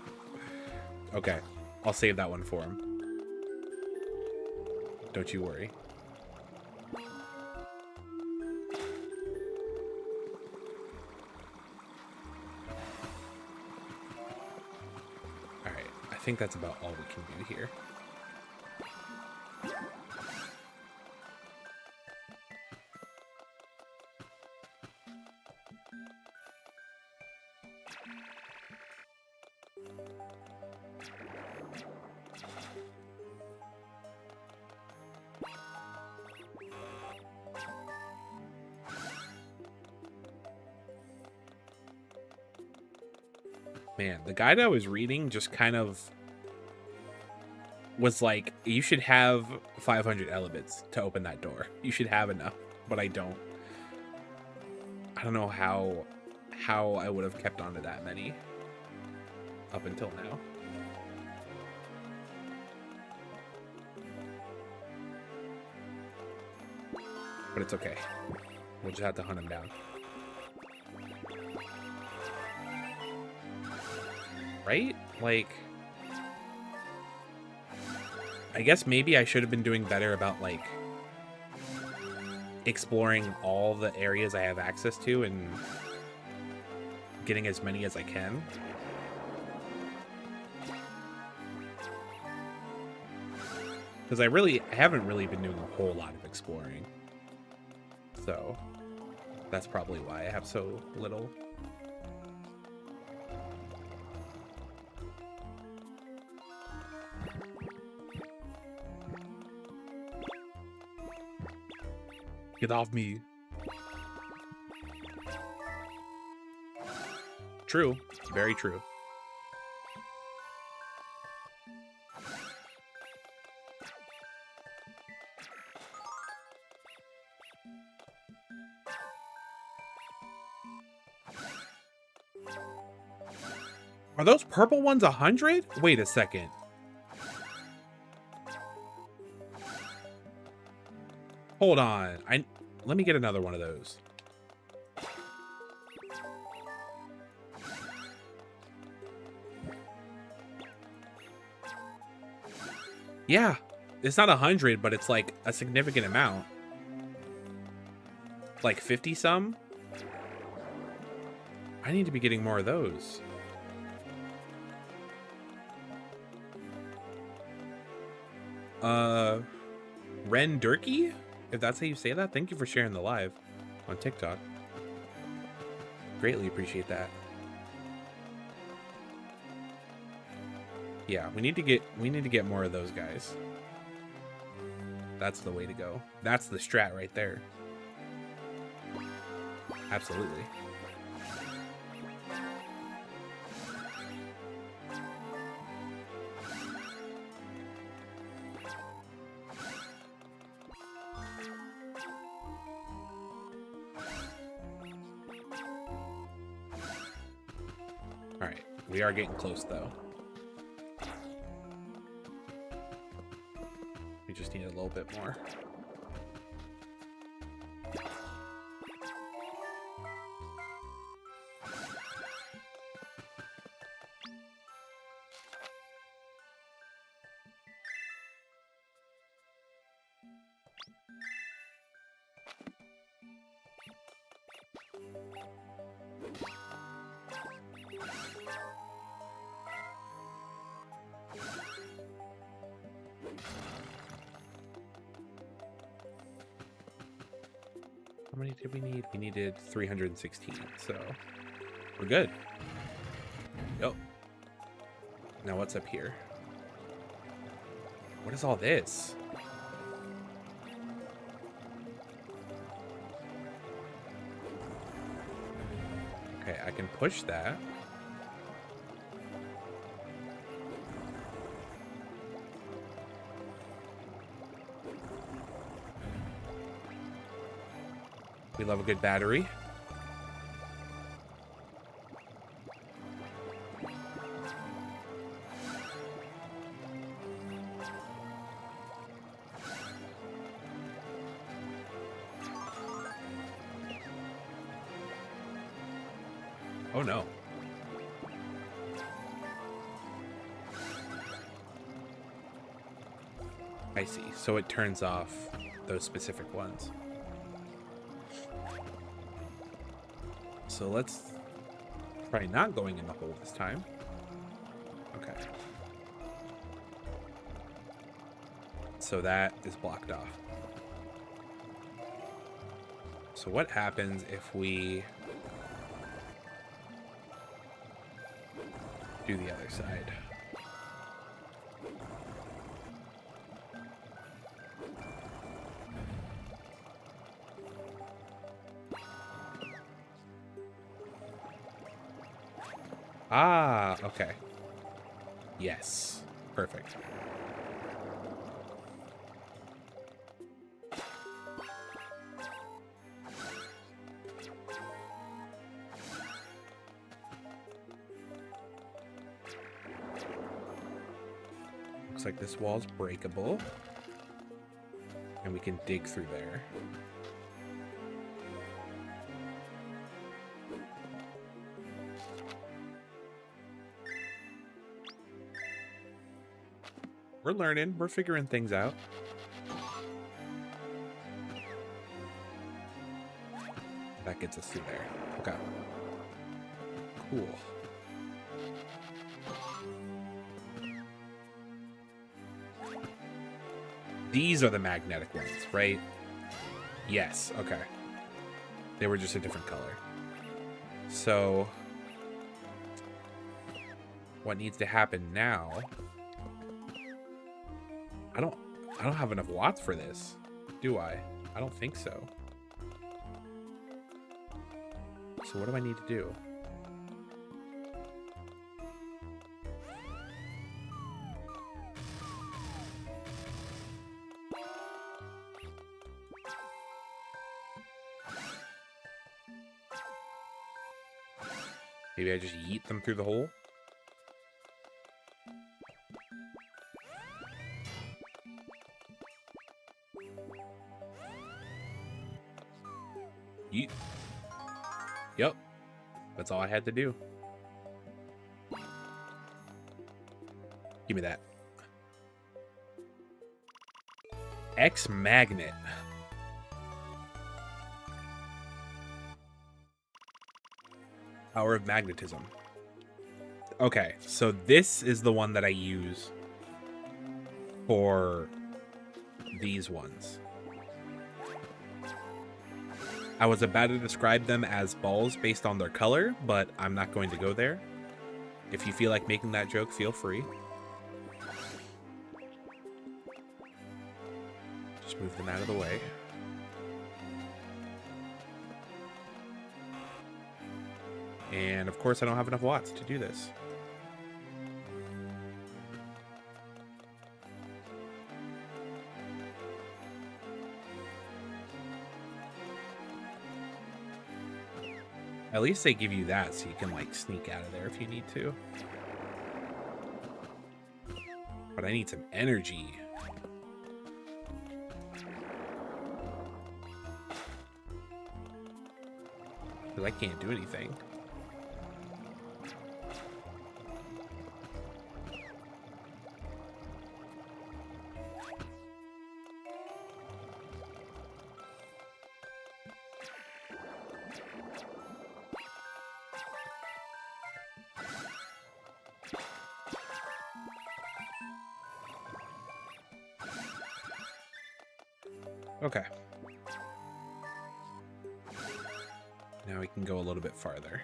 Okay, I'll save that one for him. Don't you worry. think that's about all we can do here. Man, the guide I was reading just kind of was like, you should have 500 Elebits to open that door. You should have enough, but I don't. I don't know how I would have kept on to that many up until now. But it's okay. We'll just have to hunt him down. Right? Like, I guess maybe I should have been doing better about, like, exploring all the areas I have access to and getting as many as I can. Because I haven't really been doing a whole lot of exploring. So that's probably why I have so little. Get off me. True. Very true. Are those purple ones 100? Wait a second. Hold on. Let me get another one of those. Yeah, it's not 100, but it's like a significant amount. Like 50 some. I need to be getting more of those. Ren Durkee? If that's how you say that, thank you for sharing the live on TikTok. Greatly appreciate that. Yeah, we need to get more of those guys. That's the way to go. That's the strat right there. Absolutely. Alright, we are getting close though. We just need a little bit more. How many did we need? We needed 316, so we're good. Yep. Now what's up here? What is all this? Okay, I can push that. We love a good battery. Oh no. I see. So it turns off those specific ones. So let's try not going in the hole this time. Okay. So that is blocked off. So what happens if we do the other side? Ah, okay. Yes. Perfect. Looks like this wall's breakable. And we can dig through there. We're learning. We're figuring things out. That gets us through there. Okay. Cool. These are the magnetic ones, right? Yes. Okay. They were just a different color. So, what needs to happen now? I don't have enough watts for this, do I? I don't think so. So what do I need to do? Maybe I just yeet them through the hole? Yeet. Yep. That's all I had to do. Give me that. X magnet. Power of magnetism. Okay, so this is the one that I use for these ones. I was about to describe them as balls based on their color, but I'm not going to go there. If you feel like making that joke, feel free. Just move them out of the way. And of course, I don't have enough watts to do this. At least they give you that so you can like sneak out of there if you need to. But I need some energy. Because I can't do anything. Okay. Now we can go a little bit farther.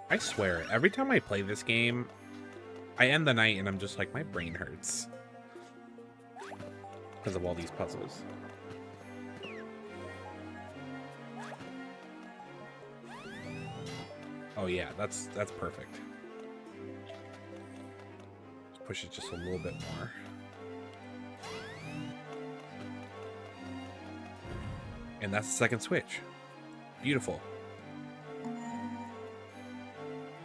I swear, every time I play this game, I end the night and I'm just like, my brain hurts. Because of all these puzzles. Oh yeah, that's perfect. Let's push it just a little bit more. And that's the second switch. Beautiful.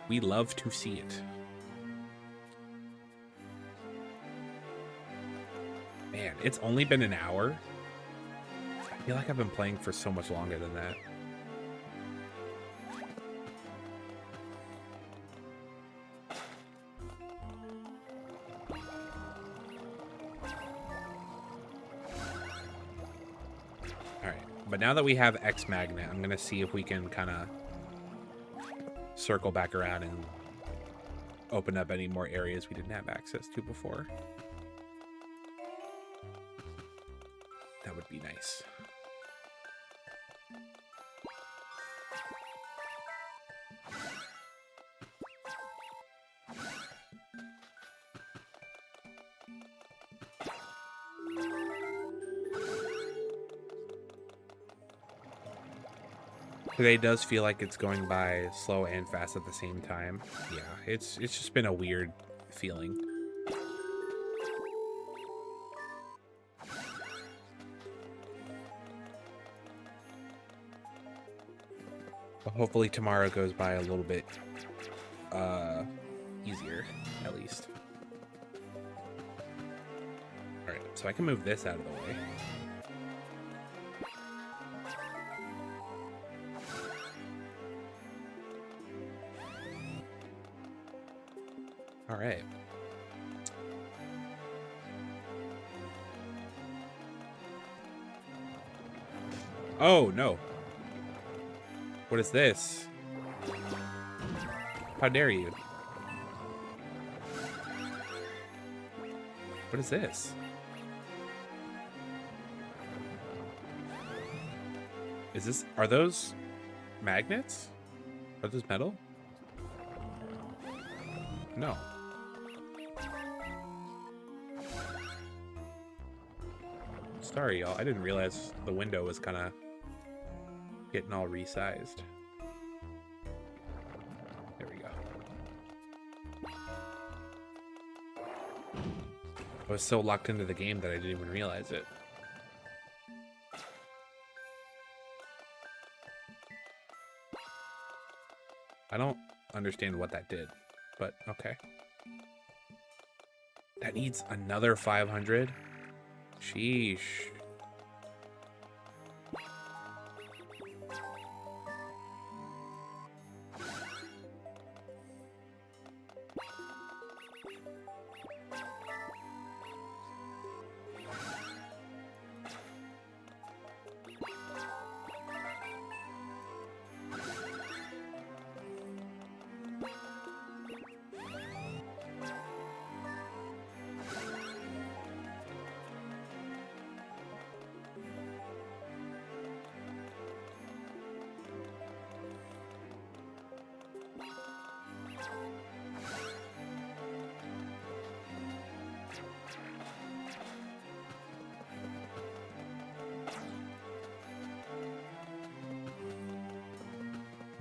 We love to see it. Man, it's only been an hour. I feel like I've been playing for so much longer than that. but now that we have X magnet, I'm gonna see if we can kind of circle back around and open up any more areas we didn't have access to before. That would be nice. Today does feel like it's going by slow and fast at the same time. Yeah, it's just been a weird feeling. But hopefully tomorrow goes by a little bit easier, at least. Alright, so I can move this out of the way. All right. Oh, no. What is this? How dare you? What is this? Are those magnets? Are those metal? No. Sorry, y'all. I didn't realize the window was kind of getting all resized. There we go. I was so locked into the game that I didn't even realize it. I don't understand what that did, but okay. That needs another 500? Sheesh.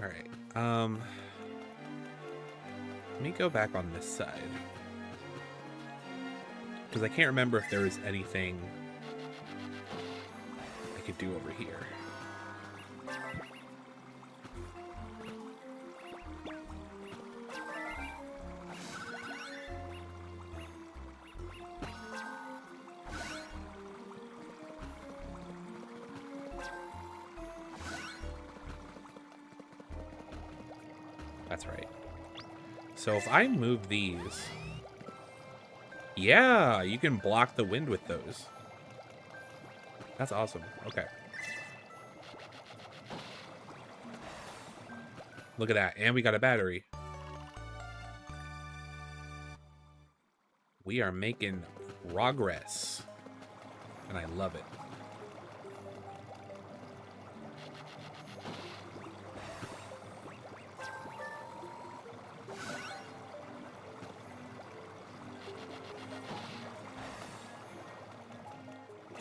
All right. Let me go back on this side, because I can't remember if there was anything I could do over here. That's right. So if I move these... Yeah, you can block the wind with those. That's awesome. Okay. Look at that. And we got a battery. We are making progress. And I love it.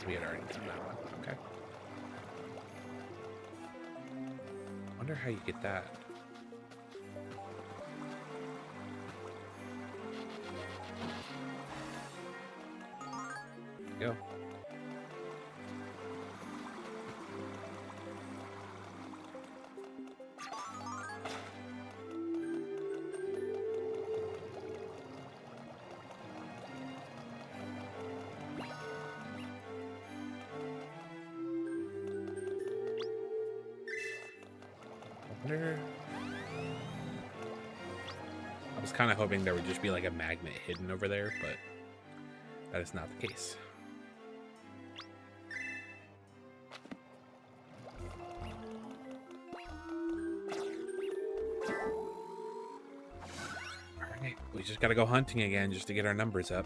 We had already done that one. Okay. Wonder how you get that. There you go. I was kind of hoping there would just be like a magnet hidden over there, but that is not the case. Hey, we just gotta go hunting again just to get our numbers up.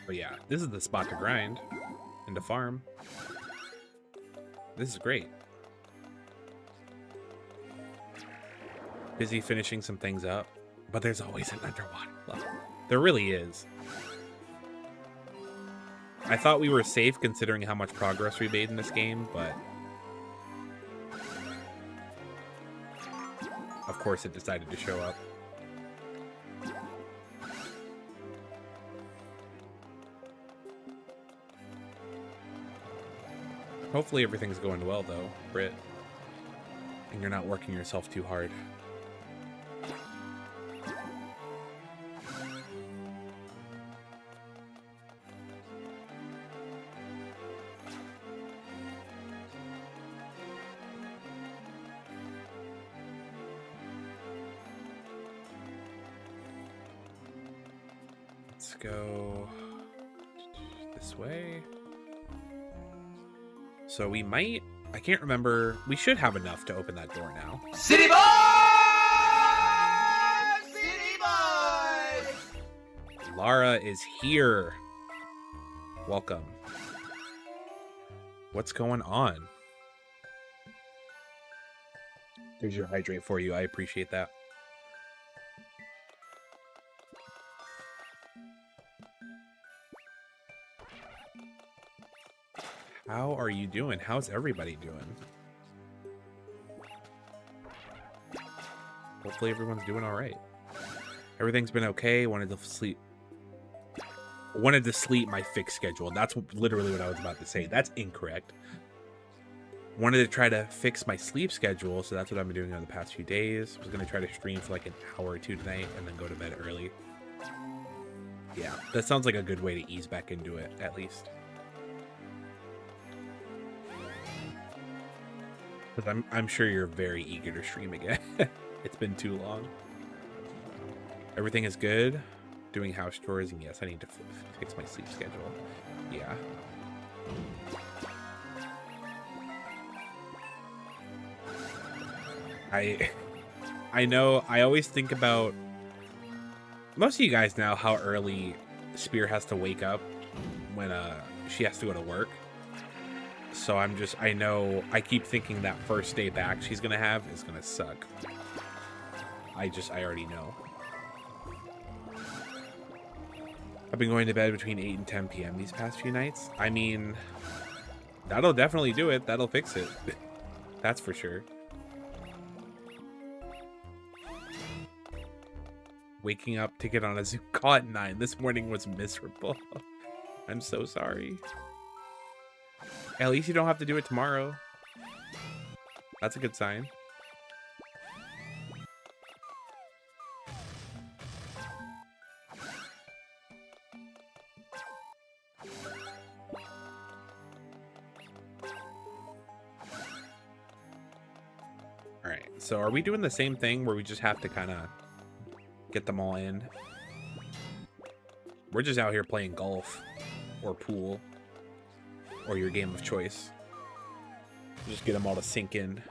But yeah, this is the spot to grind and to farm. This is great. Busy finishing some things up, but there's always an underwater level. There really is. I thought we were safe considering how much progress we made in this game, but of course it decided to show up. Hopefully everything's going well though, Britt. And you're not working yourself too hard. Let's go this way. So we might, I can't remember, we should have enough to open that door now. City Boys! City Boys! Lara is here. Welcome. What's going on? There's your hydrate for you. I appreciate that. How are you doing? How's everybody doing? Hopefully everyone's doing all right. Everything's been okay. Wanted to sleep my fixed schedule. That's literally what I was about to say. That's incorrect. Wanted to try to fix my sleep schedule, so that's what I've been doing over the past few days. Was going to try to stream for like an hour or two tonight and then go to bed early. Yeah, that sounds like a good way to ease back into it, at least. Because I'm sure you're very eager to stream again. It's been too long. Everything is good. Doing house chores, and yes, I need to fix my sleep schedule. Yeah. I know, I always think about, most of you guys know how early Spear has to wake up when she has to go to work. So I know, I keep thinking that first day back she's gonna have is gonna suck. I already know. I've been going to bed between 8 and 10 p.m. these past few nights. I mean, that'll definitely do it. That'll fix it. That's for sure. Waking up to get on a Zoom call at 9 this morning was miserable. I'm so sorry. At least you don't have to do it tomorrow. That's a good sign. Alright, so are we doing the same thing where we just have to kind of get them all in? We're just out here playing golf or pool or your game of choice. Just get them all to sink in.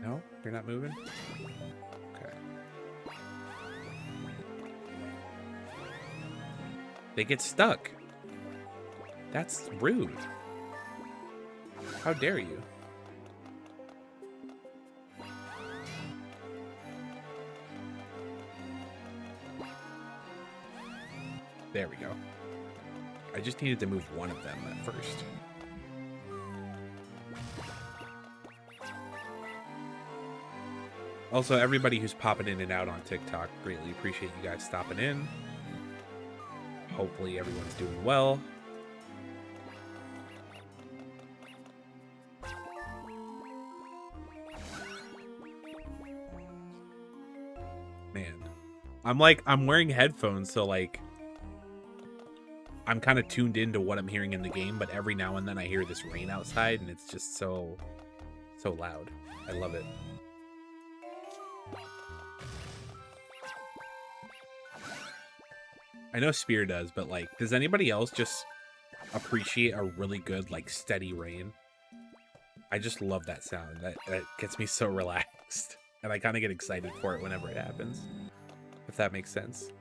No? You're not moving? Okay. They get stuck. That's rude. How dare you? There we go. I just needed to move one of them at first. Also, everybody who's popping in and out on TikTok, greatly appreciate you guys stopping in. Hopefully everyone's doing well. Man. I'm wearing headphones, so like I'm kind of tuned into what I'm hearing in the game, but every now and then I hear this rain outside and it's just so loud. I love it. I know Spear does, but like, does anybody else just appreciate a really good, like, steady rain? I just love that sound. That gets me so relaxed. And I kind of get excited for it whenever it happens. If that makes sense.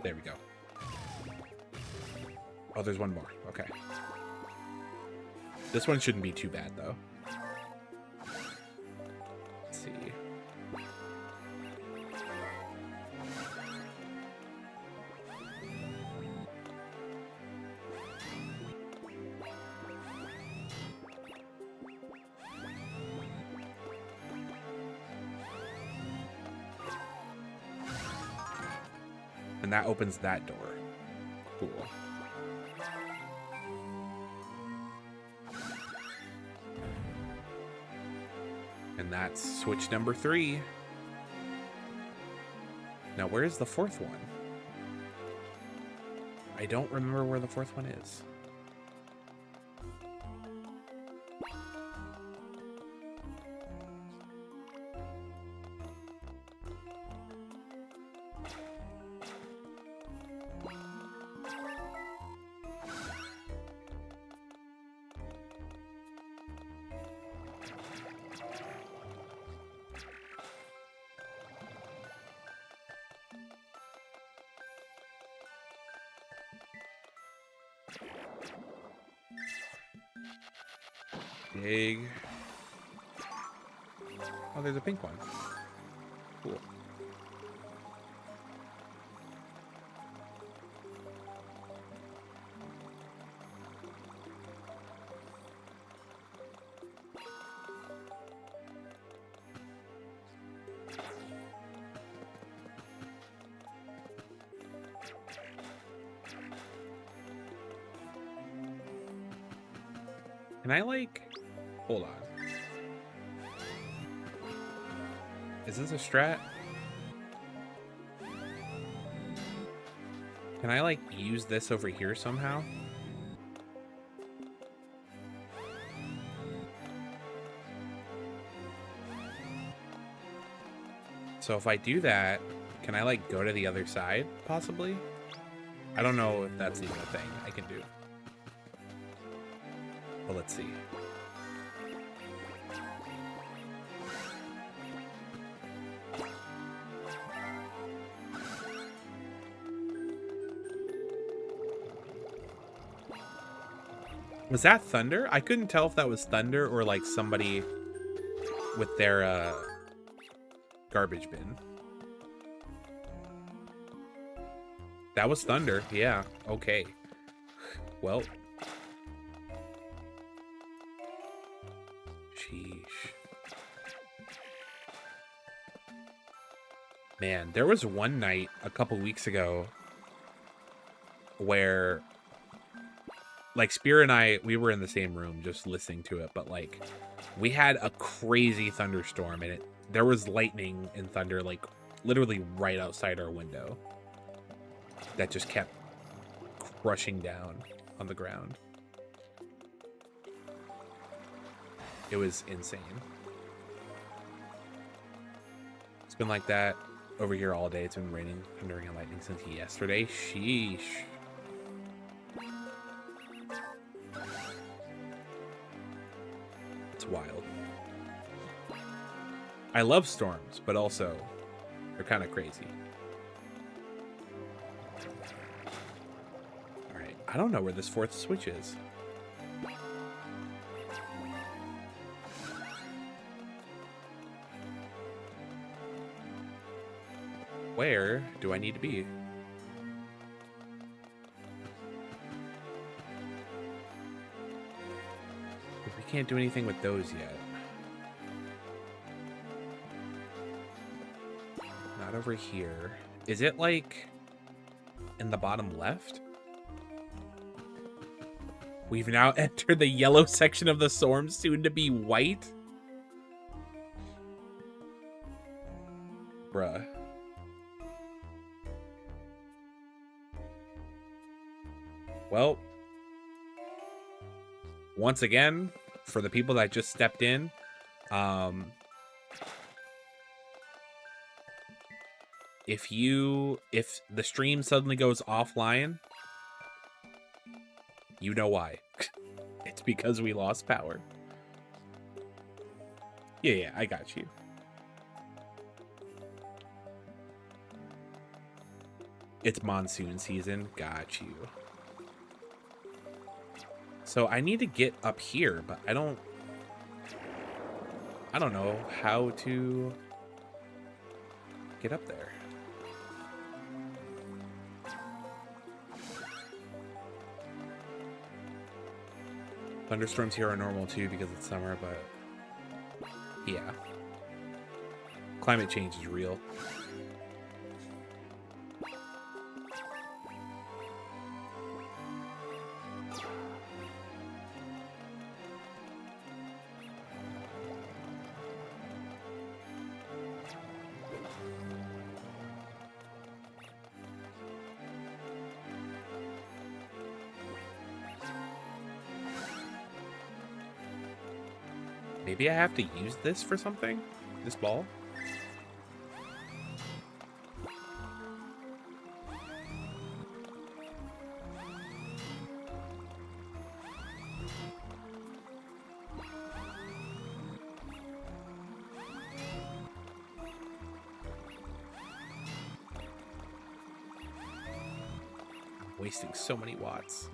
There we go. Oh, there's one more. Okay. This one shouldn't be too bad, though. Let's see. And that opens that door. Cool. And that's switch number 3. Now, where's the 4th one? I don't remember where the 4th one is. Big. Oh, there's a pink one. Cool. Can I, like... Hold on. Is this a strat? Can I, like, use this over here somehow? So if I do that, can I, like, go to the other side, possibly? I don't know if that's even a thing I can do. But let's see. Was that thunder? I couldn't tell if that was thunder or like somebody with their garbage bin. That was thunder. Yeah. Okay. Well. Sheesh. Man, there was one night a couple weeks ago where like Spear and I, we were in the same room just listening to it, but like we had a crazy thunderstorm and there was lightning and thunder like literally right outside our window that just kept crushing down on the ground. It was insane. It's been like that over here all day. It's been raining, thundering, and lightning since yesterday. Sheesh. It's wild. I love storms, but also they're kind of crazy. All right, I don't know where this 4th switch is. Where do I need to be? We can't do anything with those yet. Not over over here. Is it like in the bottom left? We've now entered the yellow section of the storm, soon to be white. Bruh. Well, once again, for the people that just stepped in, if the stream suddenly goes offline, you know why. It's because we lost power. Yeah, I got you. It's monsoon season. Got you. So I need to get up here, but I don't know how to get up there. Thunderstorms here are normal too because it's summer, but yeah. Climate change is real. Maybe I have to use this for something? This ball? I'm wasting so many watts.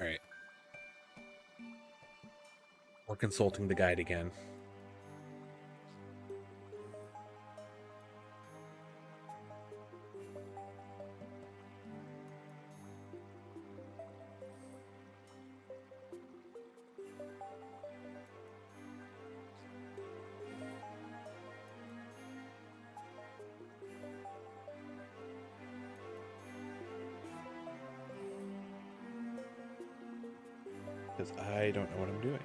Alright. We're consulting the guide again. Because I don't know what I'm doing.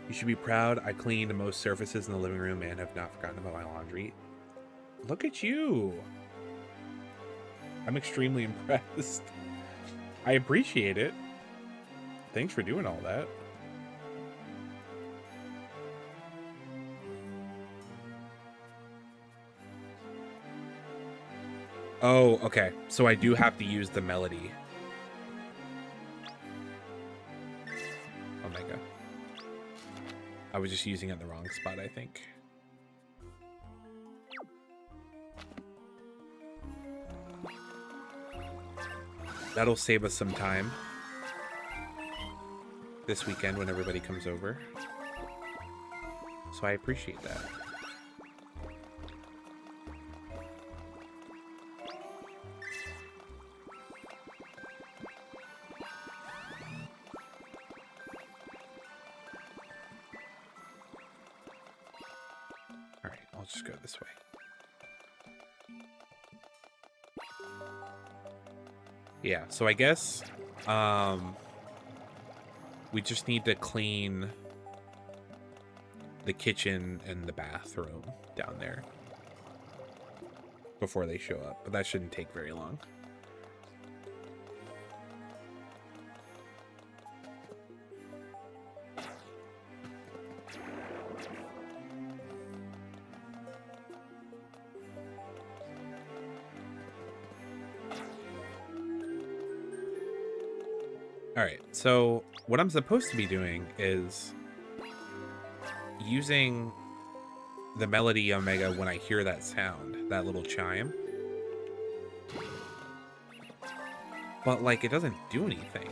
You should be proud. I cleaned most surfaces in the living room and have not forgotten about my laundry. Look at you. I'm extremely impressed. I appreciate it. Thanks for doing all that. Oh, okay. So I do have to use the melody. Omega. I was just using it in the wrong spot, I think. That'll save us some time this weekend when everybody comes over. So I appreciate that. Just go this way. Yeah, so I guess we just need to clean the kitchen and the bathroom down there before they show up, but that shouldn't take very long. Alright, so what I'm supposed to be doing is using the melody Omega when I hear that sound, that little chime. But, like, it doesn't do anything.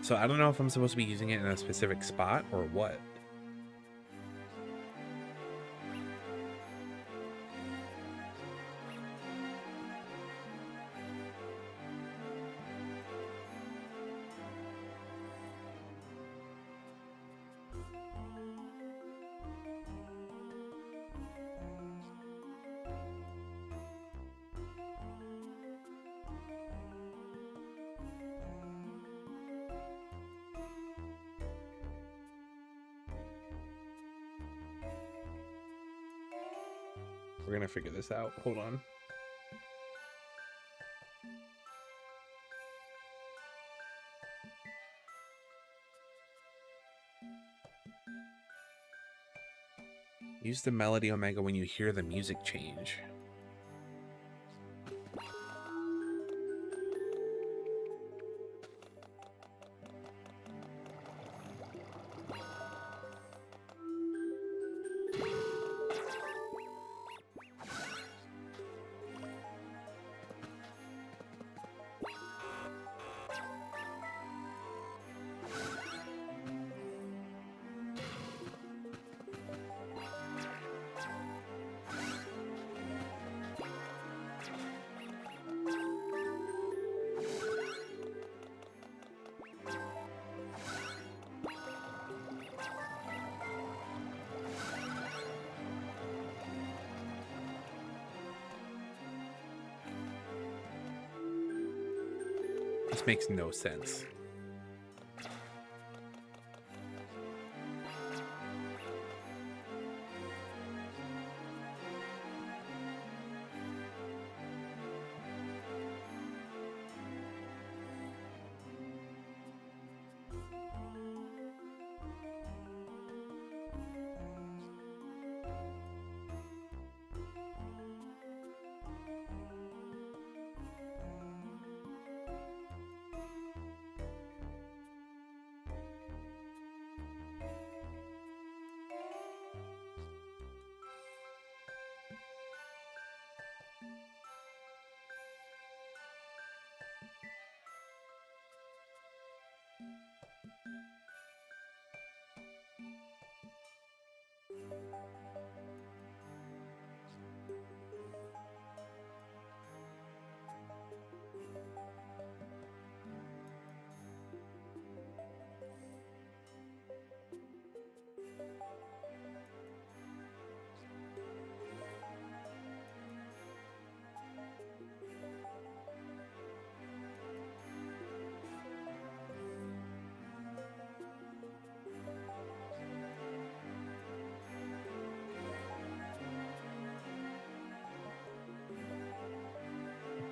So I don't know if I'm supposed to be using it in a specific spot or what. We're gonna figure this out. Hold on. Use the melody omega when you hear the music change. This makes no sense.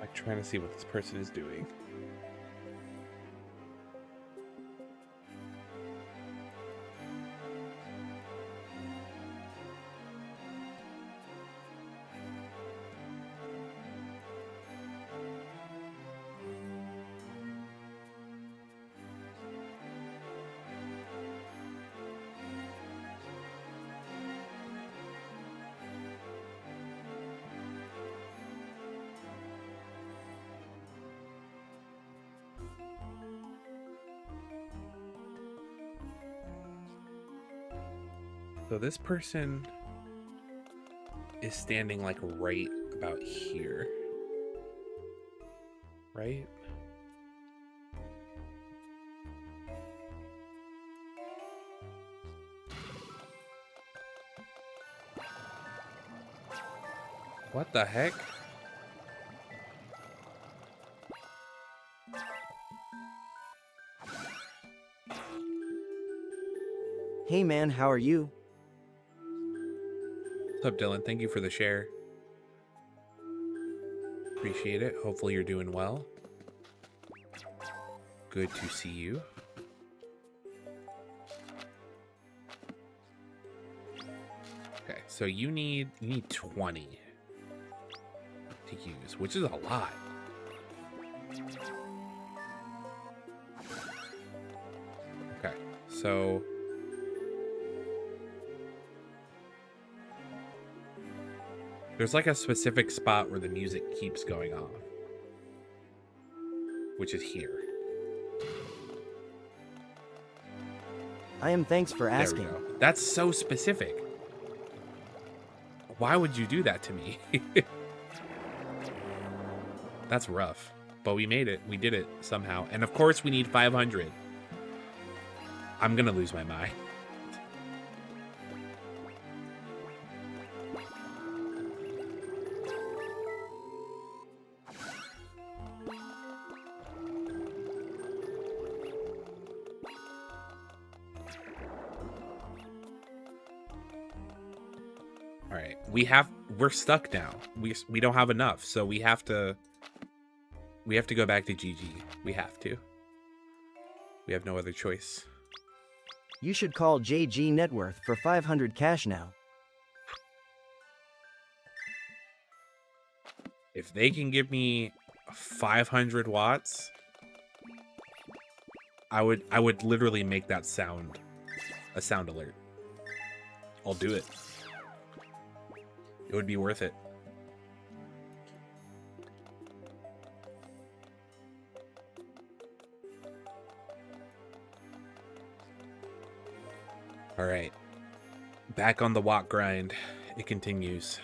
Like trying to see what this person is doing. So this person is standing like right about here, right? What the heck? Hey man, how are you? What's up, Dylan? Thank you for the share. Appreciate it. Hopefully you're doing well. Good to see you. Okay, so you need 20 to use, which is a lot. Okay, so there's like a specific spot where the music keeps going off, which is here. I am thanks for There we asking. go. That's so specific. Why would you do that to me? That's rough, but we made it. We did it somehow. And of course we need 500. I'm gonna lose my mind. All right, we're stuck now. We don't have enough, so we have to go back to GG. We have to. We have no other choice. You should call JG Networth for 500 cash now. If they can give me 500 watts, I would literally make that sound a sound alert. I'll do it. It would be worth it. All right. Back on the watt grind. It continues.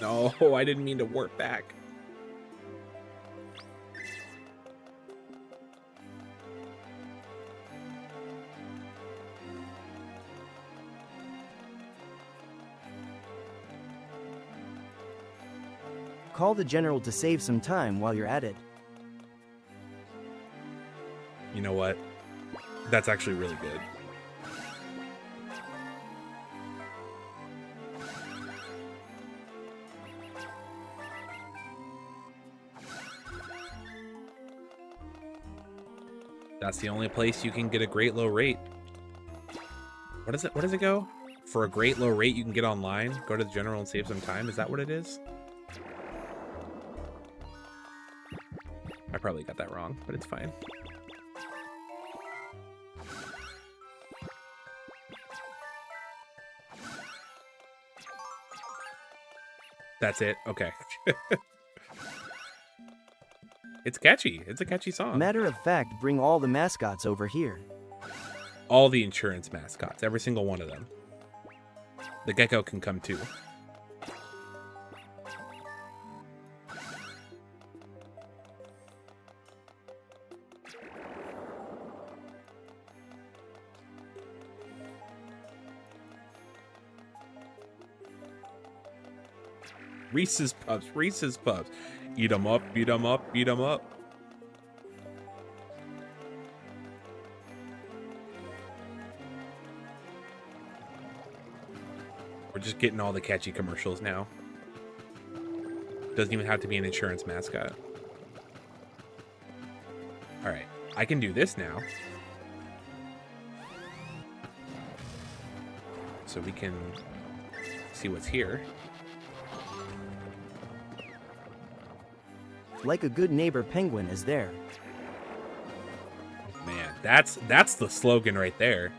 No, I didn't mean to warp back. Call the general to save some time while you're at it. You know what? That's actually really good. That's the only place you can get a great low rate. What is it? What does it go? For a great low rate, you can get online. Go to the general and save some time. Is that what it is? I probably got that wrong, but it's fine. That's it. Okay. It's catchy. It's a catchy song. Matter of fact, bring all the mascots over here. All the insurance mascots. Every single one of them. The gecko can come too. Reese's Puffs, Reese's Puffs. Eat 'em up, beat 'em up, beat 'em up. We're just getting all the catchy commercials now. Doesn't even have to be an insurance mascot. All right, I can do this now. So we can see what's here. Like a good neighbor, Penguin is there. Man, that's the slogan right there.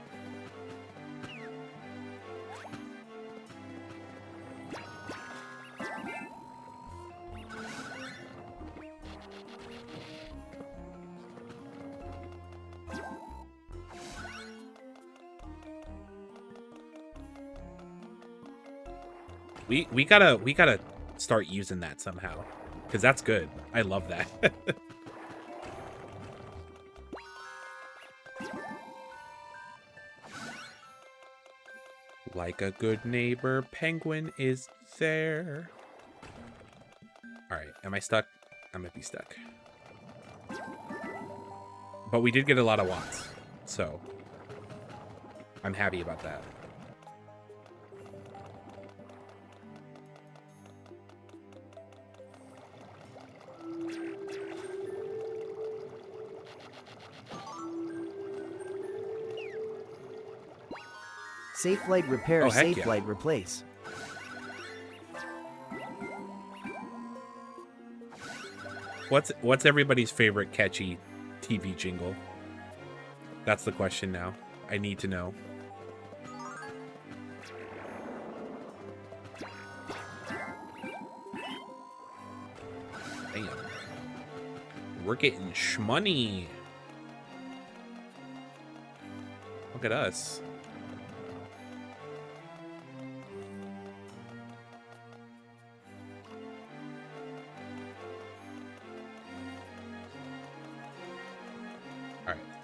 We gotta start using that somehow, because that's good. I love that. Like a good neighbor, Penguin is there. All right, am I stuck? I might be stuck. But we did get a lot of watts, so I'm happy about that. Safe Flight Repair, Oh, heck Safe yeah. Flight Replace. What's everybody's favorite catchy TV jingle? That's the question now. I need to know. Damn. We're getting shmoney. Look at us.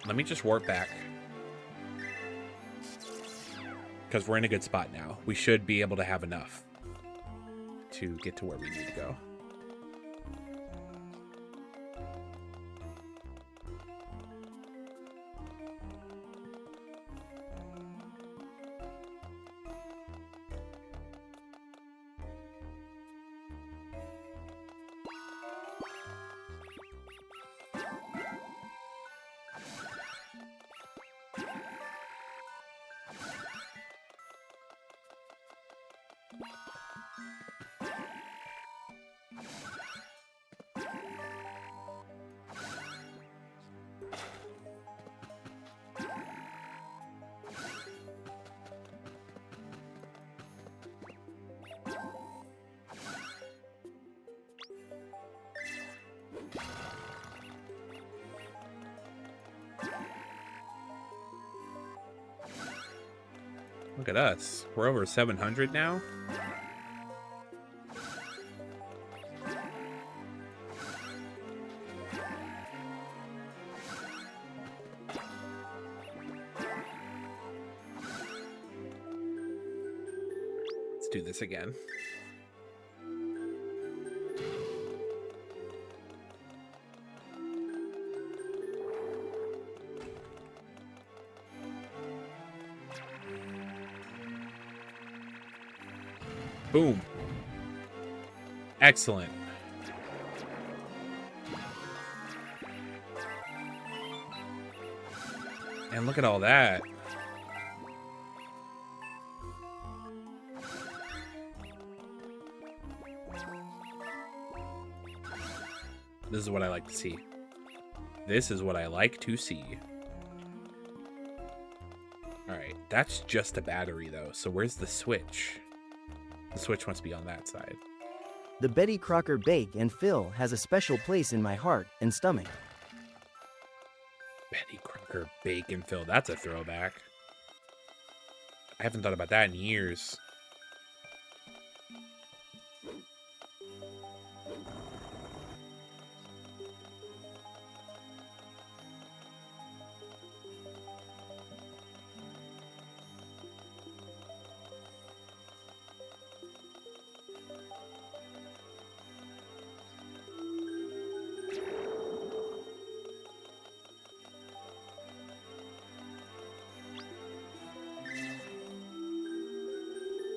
Let me just warp back. Because we're in a good spot now. We should be able to have enough to get to where we need to go. Look at us. We're over 700 now. Let's do this again. Boom. Excellent. And look at all that. This is what I like to see. This is what I like to see. Alright, that's just a battery though. So where's the switch? The switch must be on that side. The Betty Crocker Bake and Fill has a special place in my heart and stomach. Betty Crocker Bake and Fill. That's a throwback. I haven't thought about that in years.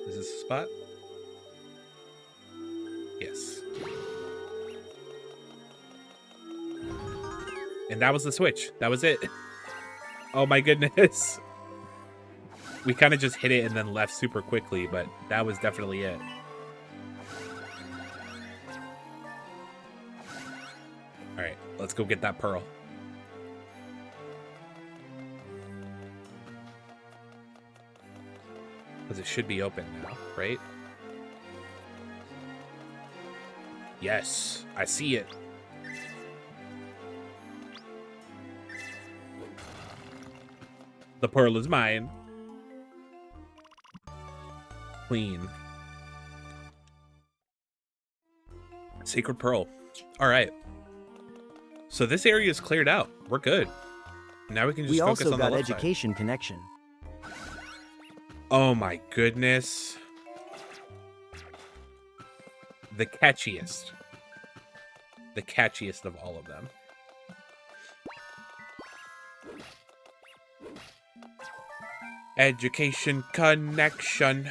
Is this a spot? Yes. And that was the switch. That was it. Oh my goodness. We kind of just hit it and then left super quickly, but that was definitely it. All right, let's go get that pearl. Because it should be open now, right? Yes, I see it. The pearl is mine. Clean. Sacred pearl. All right. So this area is cleared out. We're good. Now we can just We focus also on the got left side. education connection. Oh my goodness. The catchiest. The catchiest of all of them. Education connection.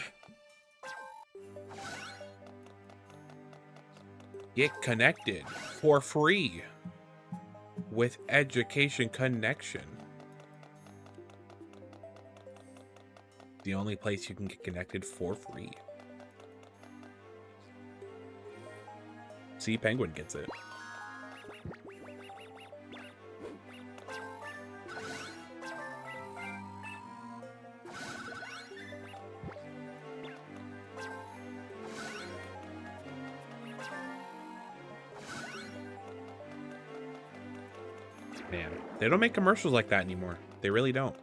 Get connected for free with education connection. The only place you can get connected for free. See, Penguin gets it. Man, they don't make commercials like that anymore. They really don't.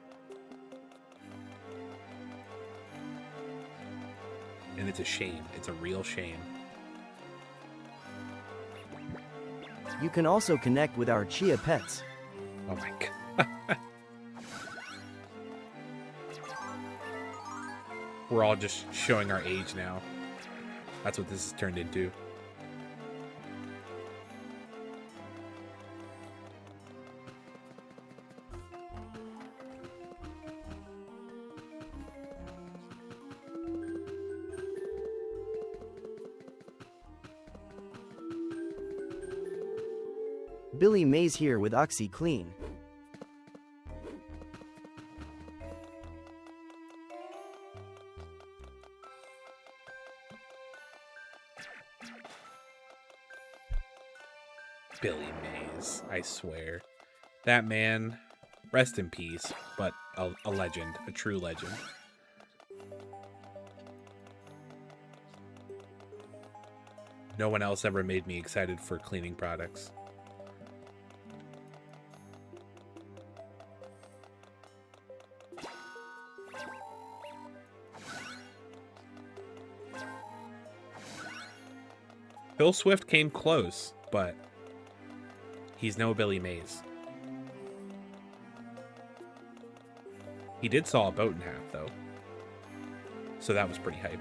And it's a shame. It's a real shame. You can also connect with our Chia pets. Oh my god. We're all just showing our age now. That's what this has turned into. Billy Mays here with OxyClean. Billy Mays, I swear. That man, rest in peace, but a legend, a true legend. No one else ever made me excited for cleaning products. Phil Swift came close, but he's no Billy Mays. He did saw a boat in half, though. So that was pretty hype.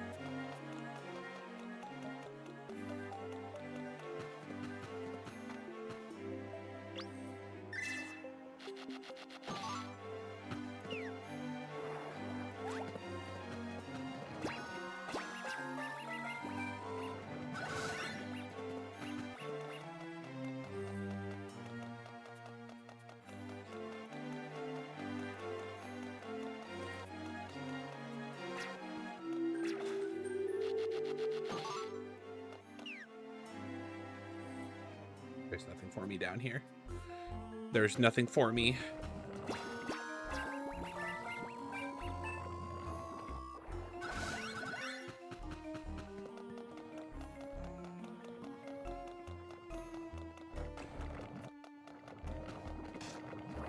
There's nothing for me down here. There's nothing for me.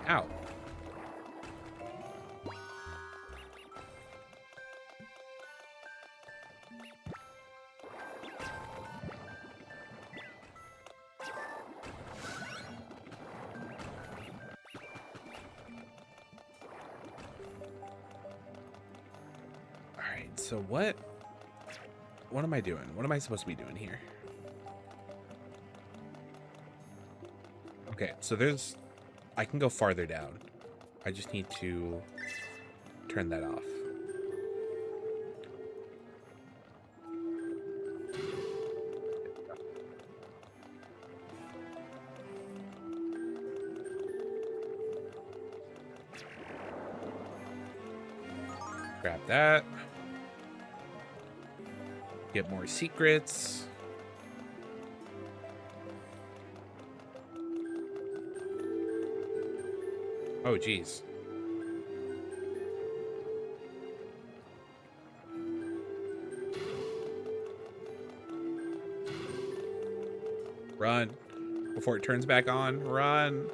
Ow. So what am I doing? What am I supposed to be doing here? Okay, so I can go farther down. I just need to turn that off. Grab that. Get more secrets. Oh, geez. Run. Before it turns back on. Run.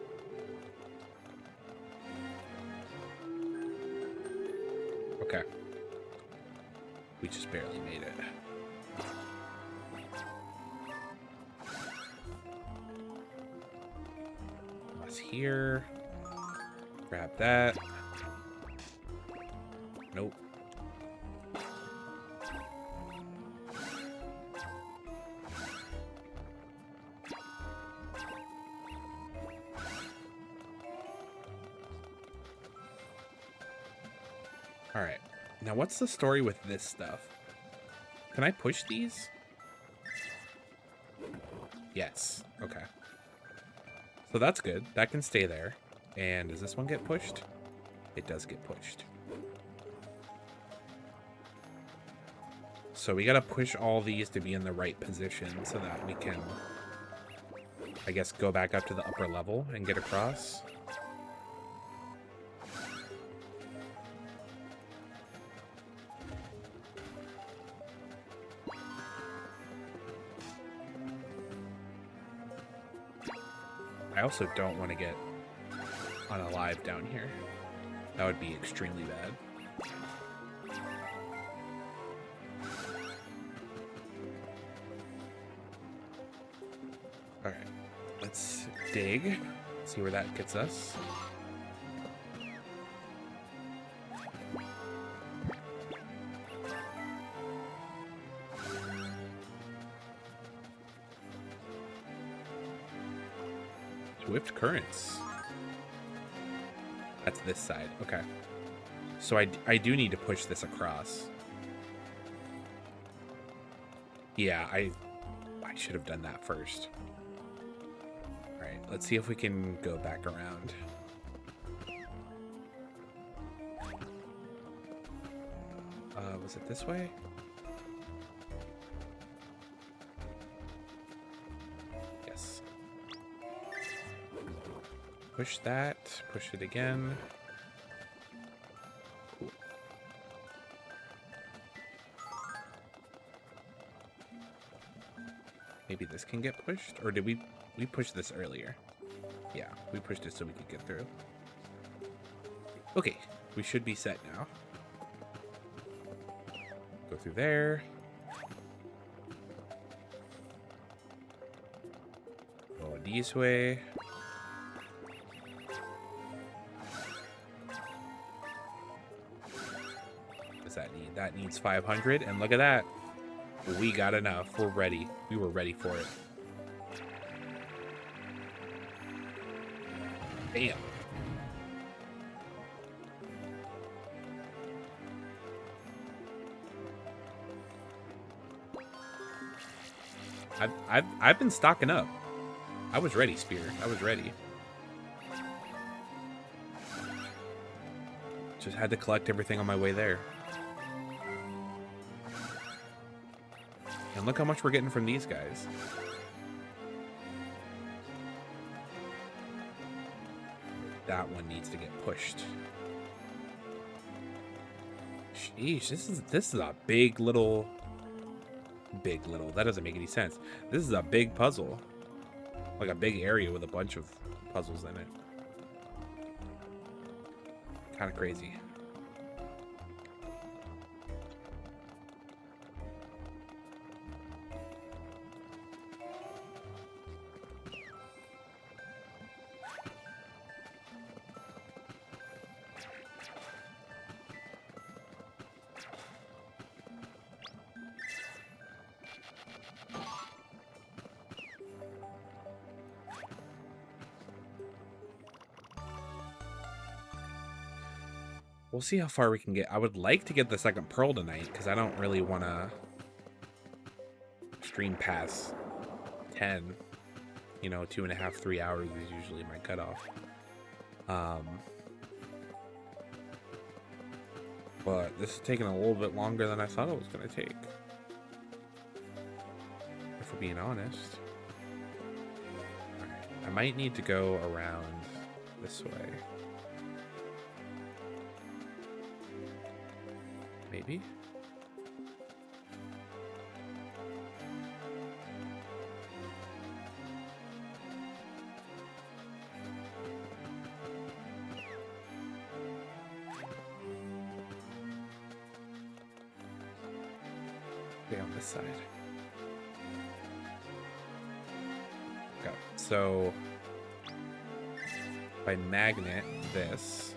Okay. We just barely made it. Here, grab that. Nope. All right, now what's the story with this stuff? Can I push these? Yes. Okay. So that's good. That can stay there. And does this one get pushed? It does get pushed. So we gotta push all these to be in the right position so that we can, I guess, go back up to the upper level and get across. I also don't want to get unalive down here. That would be extremely bad. Alright, let's dig. See where that gets us. Swift currents. That's this side. Okay. So I do need to push this across. Yeah, I should have done that first. All right, let's see if we can go back around. Was it this way? Yes. push that. Push it again. Cool. Maybe this can get pushed? Or did we pushed this earlier? Yeah, we pushed it so we could get through. Okay, we should be set now. Go through there. Go this way. What does that need? That needs 500, and look at that. We got enough. We're ready. We were ready for it. Bam. I've been stocking up. I was ready, Spear. I was ready. Just had to collect everything on my way there. And look how much we're getting from these guys. That one needs to get pushed. Sheesh, this is a big little. That doesn't make any sense. This is a big puzzle. Like a big area with a bunch of puzzles in it. Kind of crazy. We'll see how far we can get. I would like to get the second pearl tonight because I don't really want to stream past 10. You know, 2.5, 3 hours is usually my cutoff. But this is taking a little bit longer than I thought it was going to take. If we're being honest. Alright, I might need to go around this way. Maybe? Okay, on this side. Okay, so if I magnet this.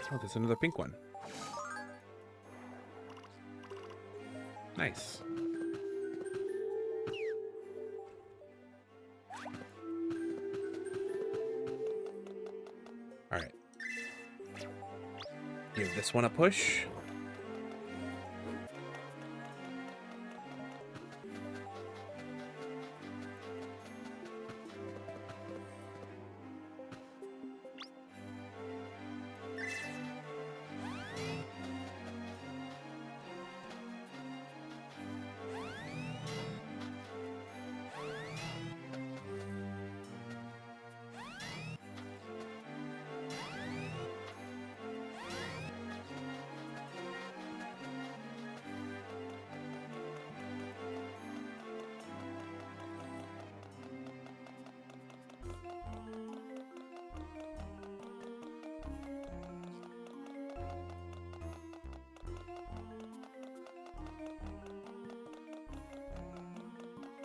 Oh, there's another pink one. Nice. All right. Give this one a push.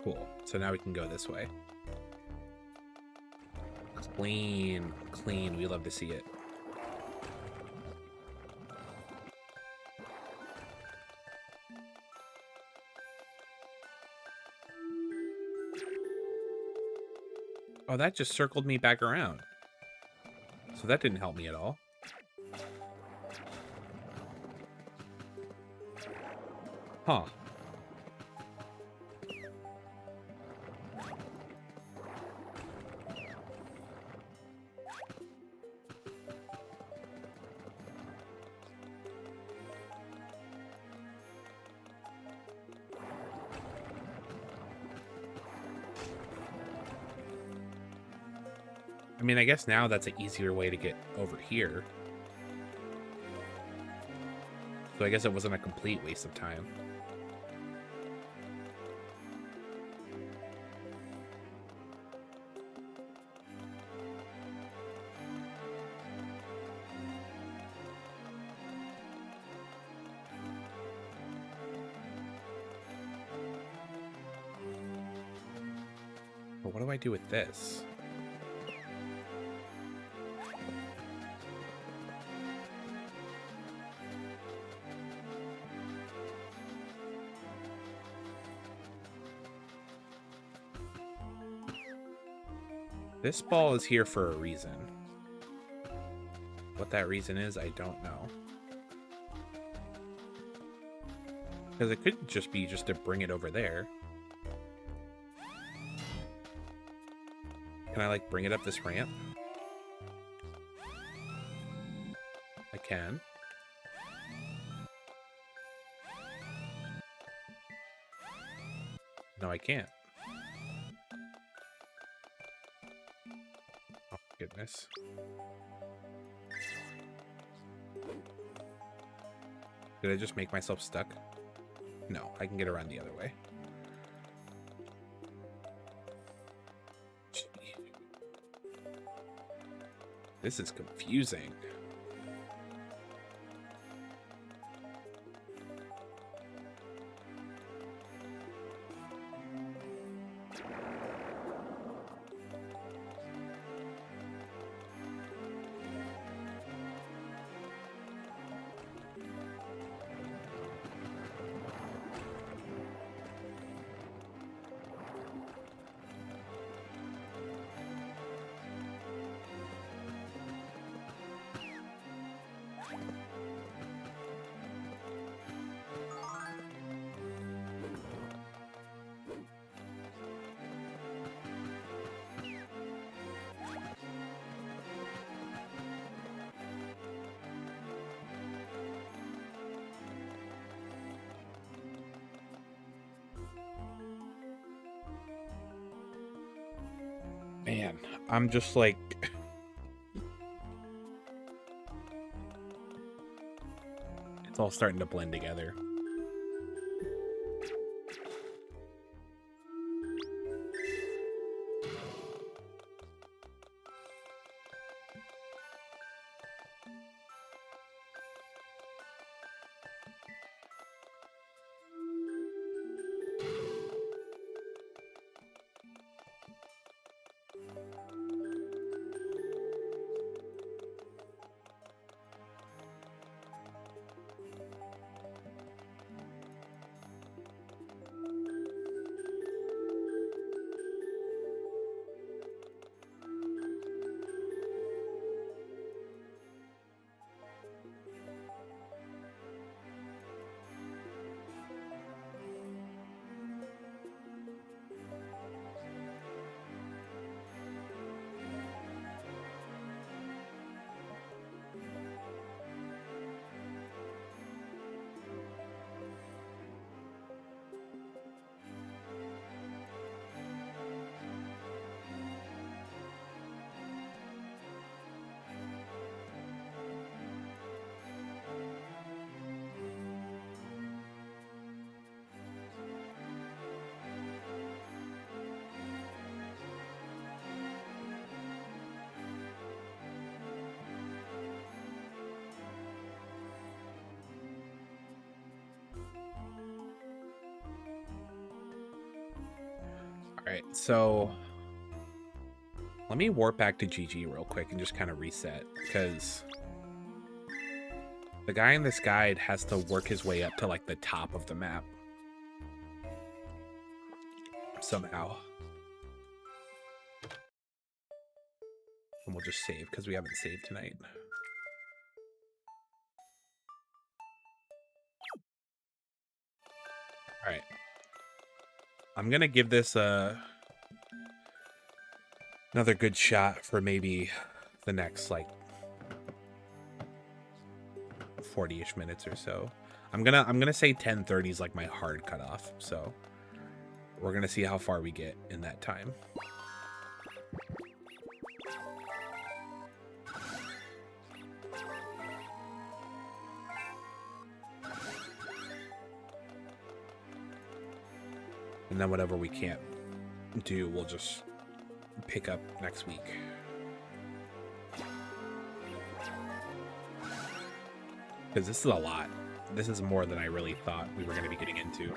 Cool. So now we can go this way. Clean. Clean. We love to see it. Oh, that just circled me back around. So that didn't help me at all. Huh. I mean, I guess now that's an easier way to get over here. So I guess it wasn't a complete waste of time. But what do I do with this? This ball is here for a reason. What that reason is, I don't know. Because it could just be just to bring it over there. Can I, like, bring it up this ramp? I can. No, I can't. Oh, goodness. Did I just make myself stuck? No, I can get around the other way. Gee. This is confusing. Man, I'm just like... It's all starting to blend together. Alright, so let me warp back to GG real quick and just kind of reset, because the guy in this guide has to work his way up to like the top of the map somehow. And we'll just save because we haven't saved tonight. All right. I'm going to give this another good shot for maybe the next like 40-ish minutes or so. I'm gonna say 10:30 is like my hard cutoff. So we're gonna see how far we get in that time. And then whatever we can't do, we'll just pick up next week. Because this is a lot. This is more than I really thought we were going to be getting into.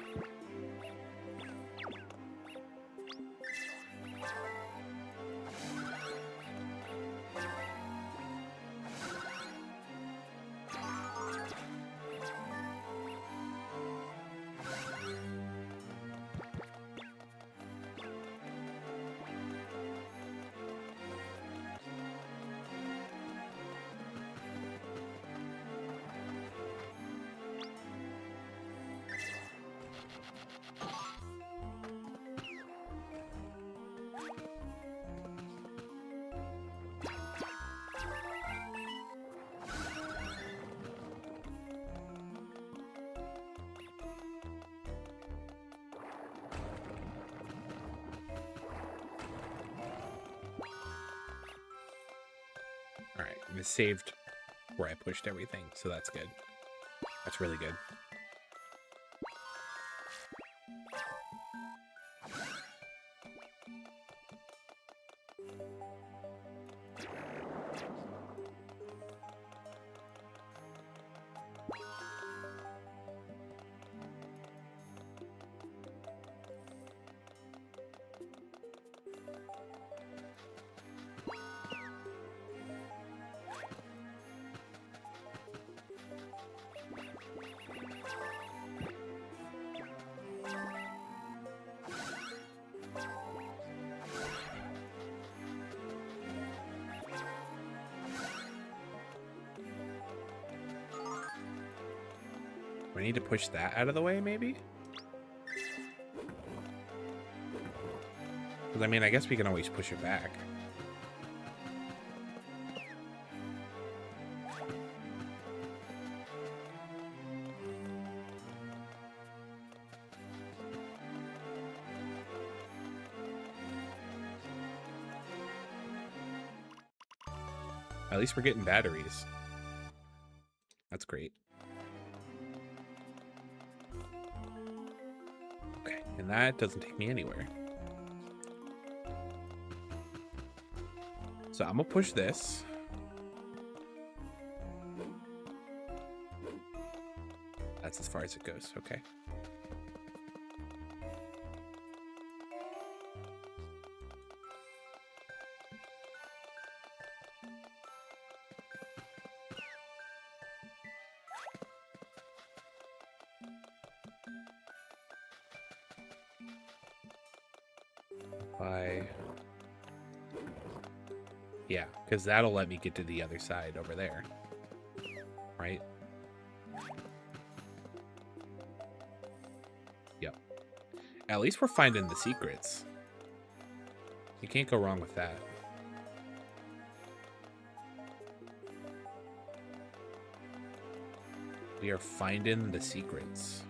Alright, and it saved where I pushed everything, so that's good. That's really good. We need to push that out of the way, maybe? Because, I mean, I guess we can always push it back. At least we're getting batteries. That's great. Okay, and that doesn't take me anywhere. So I'm gonna push this. That's as far as it goes, okay. Yeah, because that'll let me get to the other side over there. Right? Yep. At least we're finding the secrets. You can't go wrong with that. We are finding the secrets.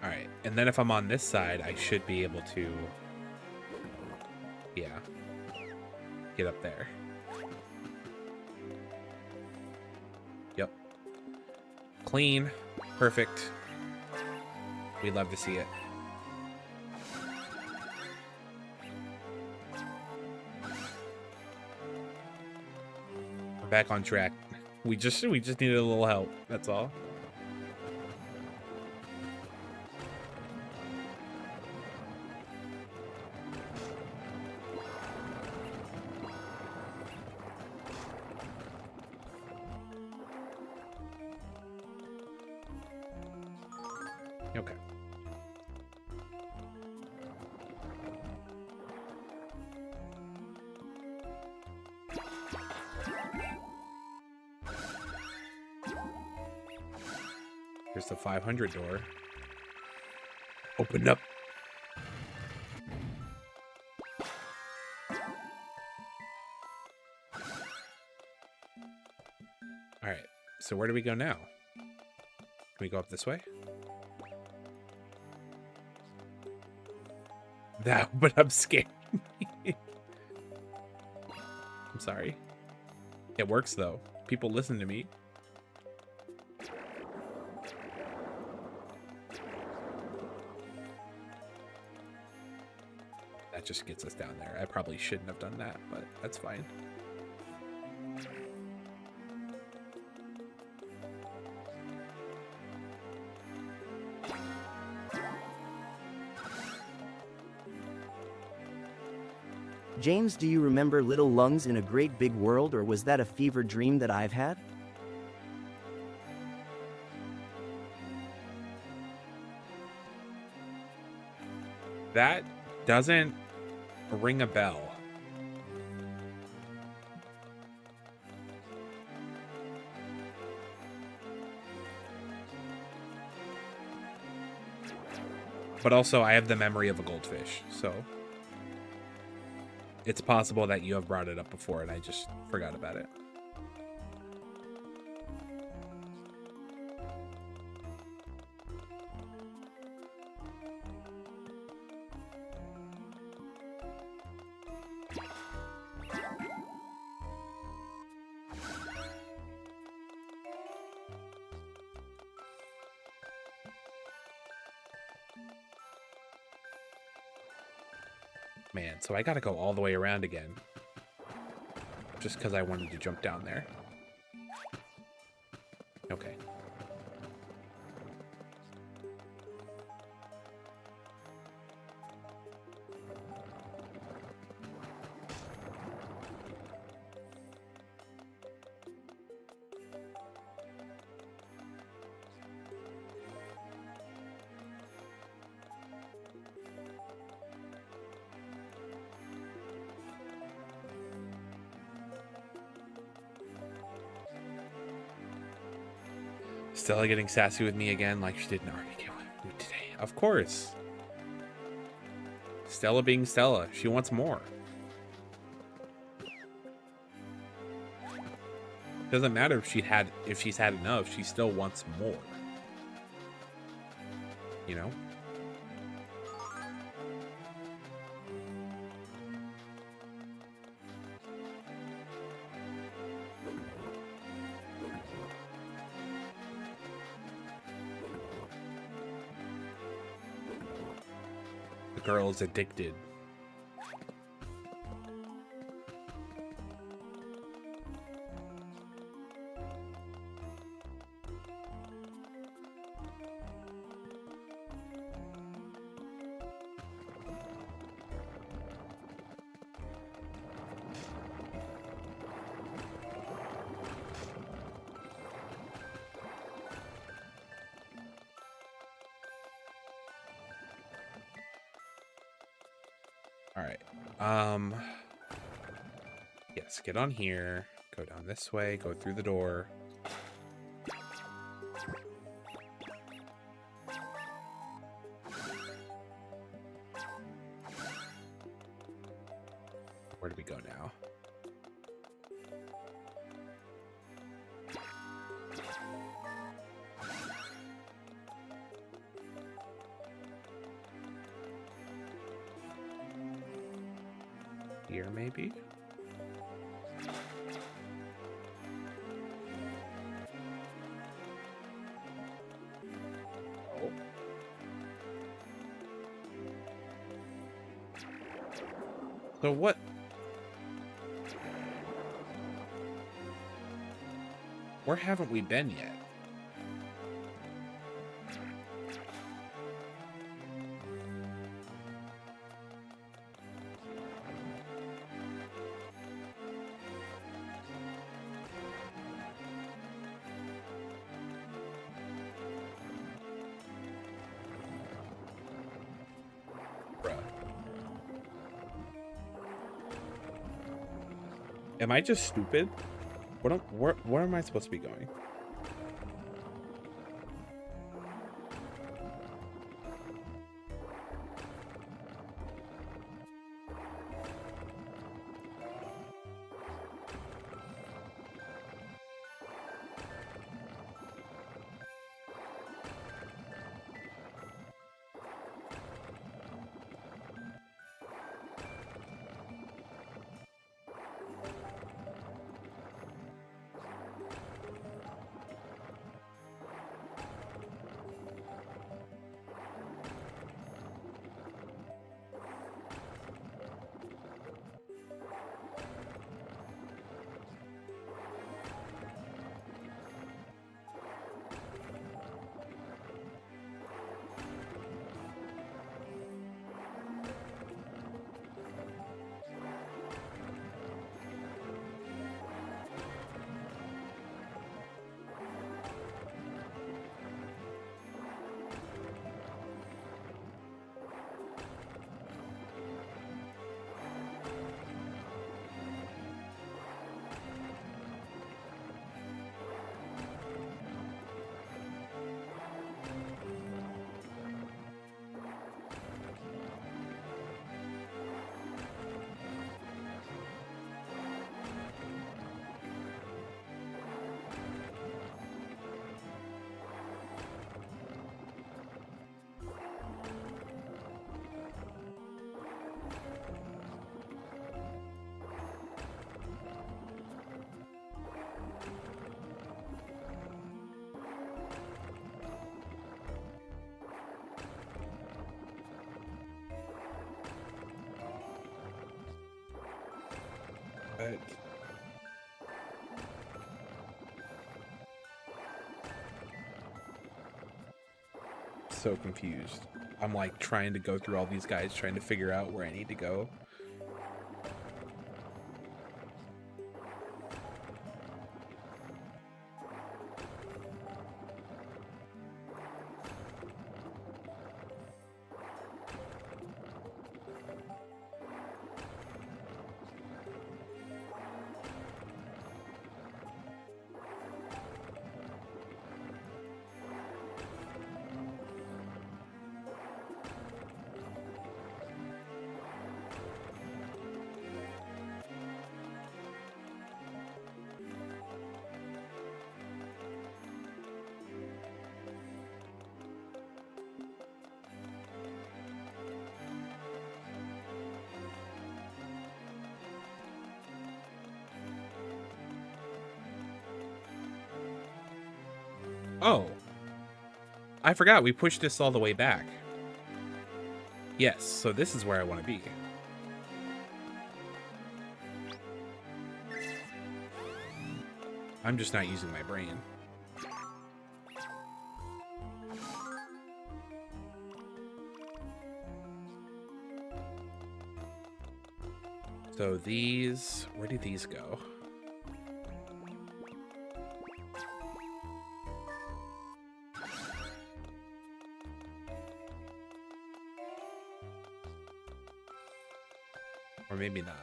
Alright, and then if I'm on this side, I should be able to... yeah. Get up there. Yep. Clean. Perfect. We'd love to see it. We're back on track. We just needed a little help. That's all. Okay. Here's the 500 door. Open up. All right. So where do we go now? Can we go up this way? That opened up scared me. I'm sorry. It works though. People listen to me. That just gets us down there. I probably shouldn't have done that, but that's fine. James, do you remember Little Lungs in a Great Big World, or was that a fever dream that I've had? That doesn't ring a bell. But also, I have the memory of a goldfish, so it's possible that you have brought it up before and I just forgot about it. Man, so I gotta go all the way around again. Just because I wanted to jump down there. Okay. Stella getting sassy with me again like she did in RBK today. Of course. Stella being Stella. She wants more. Doesn't matter if she's had enough, she still wants more. You know? Girl's addicted. All right. Yes, get on here. Go down this way. Go through the door. Where do we go now? Here, maybe? Oh. So what? Where haven't we been yet? Am I just stupid? Where am I supposed to be going? But so confused. I'm like trying to go through all these guys, trying to figure out where I need to go. Oh, I forgot we pushed this all the way back. Yes, so this is where I want to be. I'm just not using my brain. So these, where do these go? Or maybe not.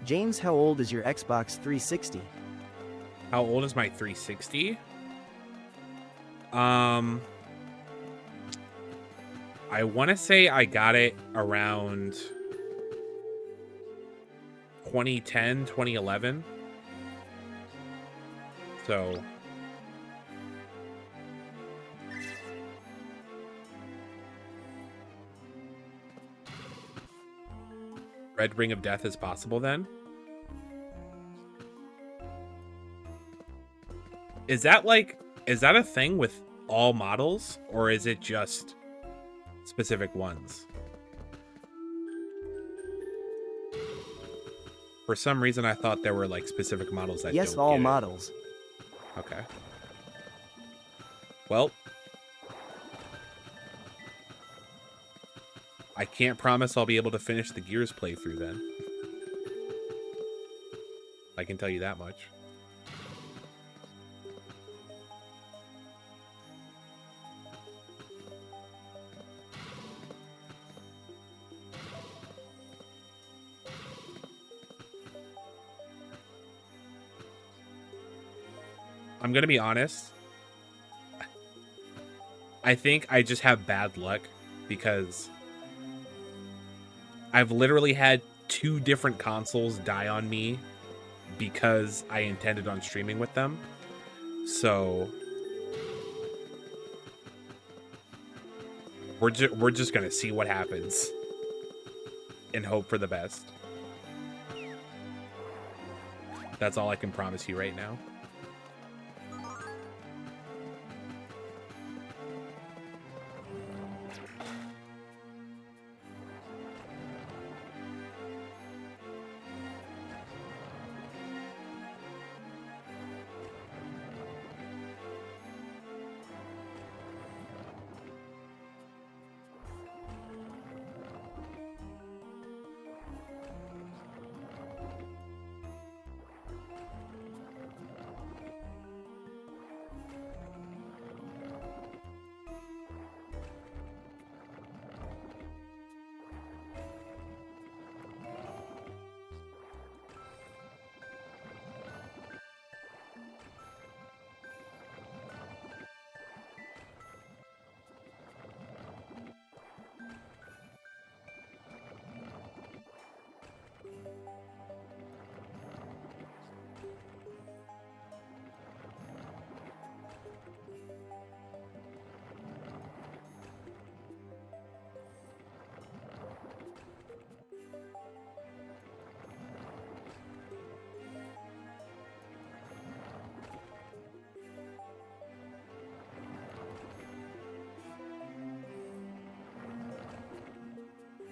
James, how old is your Xbox 360? How old is my 360? I want to say I got it around 2010, 2011. So red ring of death is possible then? Is that a thing with all models, or is it just specific ones? For some reason, I thought there were like specific models that Yes, don't all get it. models. Okay. Well, I can't promise I'll be able to finish the Gears playthrough then. I can tell you that much. I'm gonna be honest. I think I just have bad luck because I've literally had 2 different consoles die on me because I intended on streaming with them. So we're just gonna see what happens and hope for the best. That's all I can promise you right now.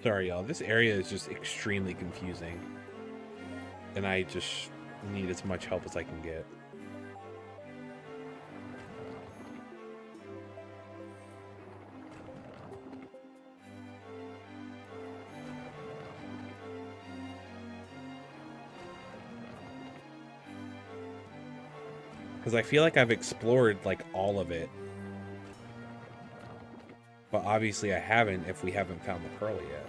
Sorry, y'all. This area is just extremely confusing. And I just need as much help as I can get. Because I feel like I've explored, like, all of it. But obviously I haven't if we haven't found the pearl yet.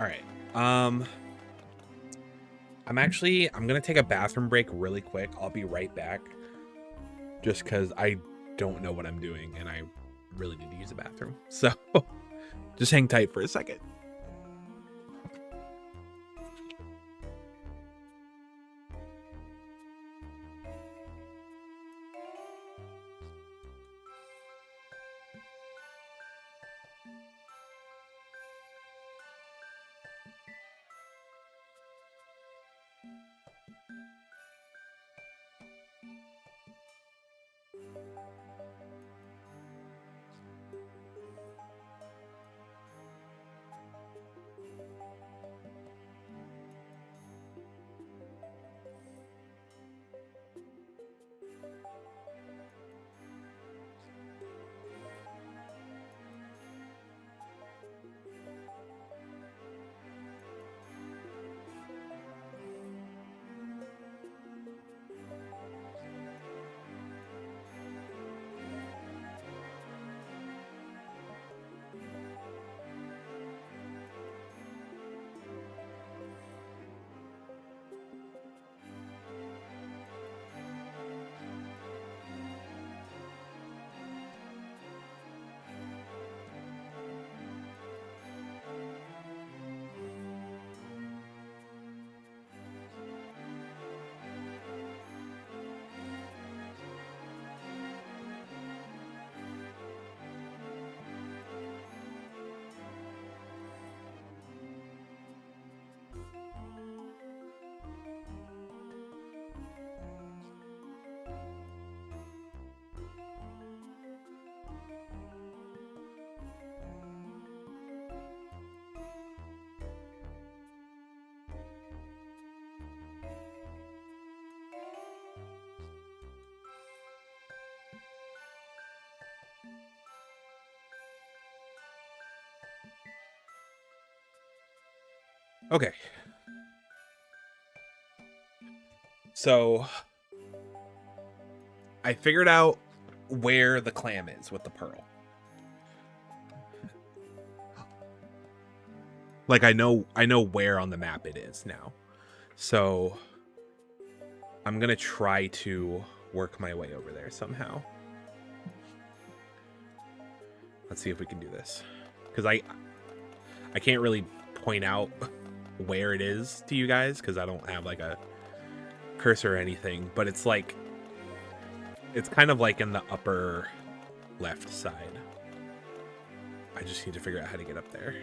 All right. I'm gonna take a bathroom break really quick. I'll be right back. Just because I don't know what I'm doing and I really need to use the bathroom. So just hang tight for a second. Okay. So I figured out where the clam is with the pearl. Like I know where on the map it is now. So I'm going to try to work my way over there somehow. Let's see if we can do this. Cuz I can't really point out where it is to you guys cuz I don't have like a cursor or anything, but it's like it's kind of like in the upper left side. I just need to figure out how to get up there.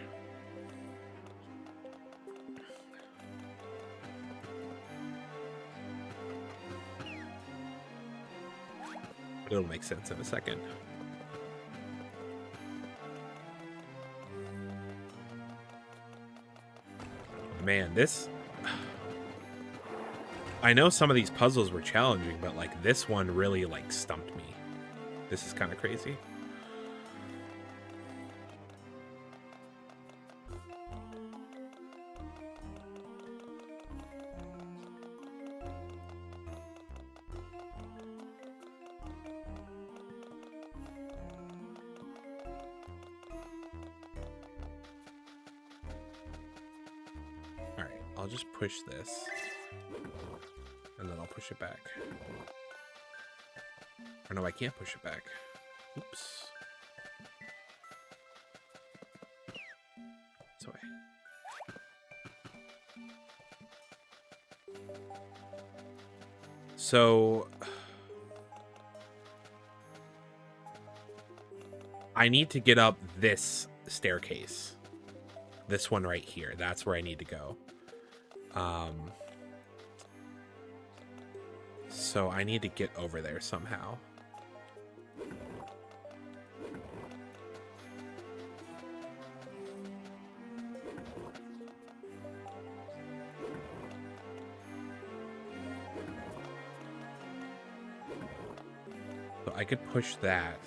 It'll make sense in a second. Man, this... I know some of these puzzles were challenging, but like this one really like stumped me. This is kind of crazy. All right, I'll just push this. And then I'll push it back. Or no, I can't push it back. Oops. this way. So I need to get up this staircase. This one right here. That's where I need to go. So I need to get over there somehow. So I could push that.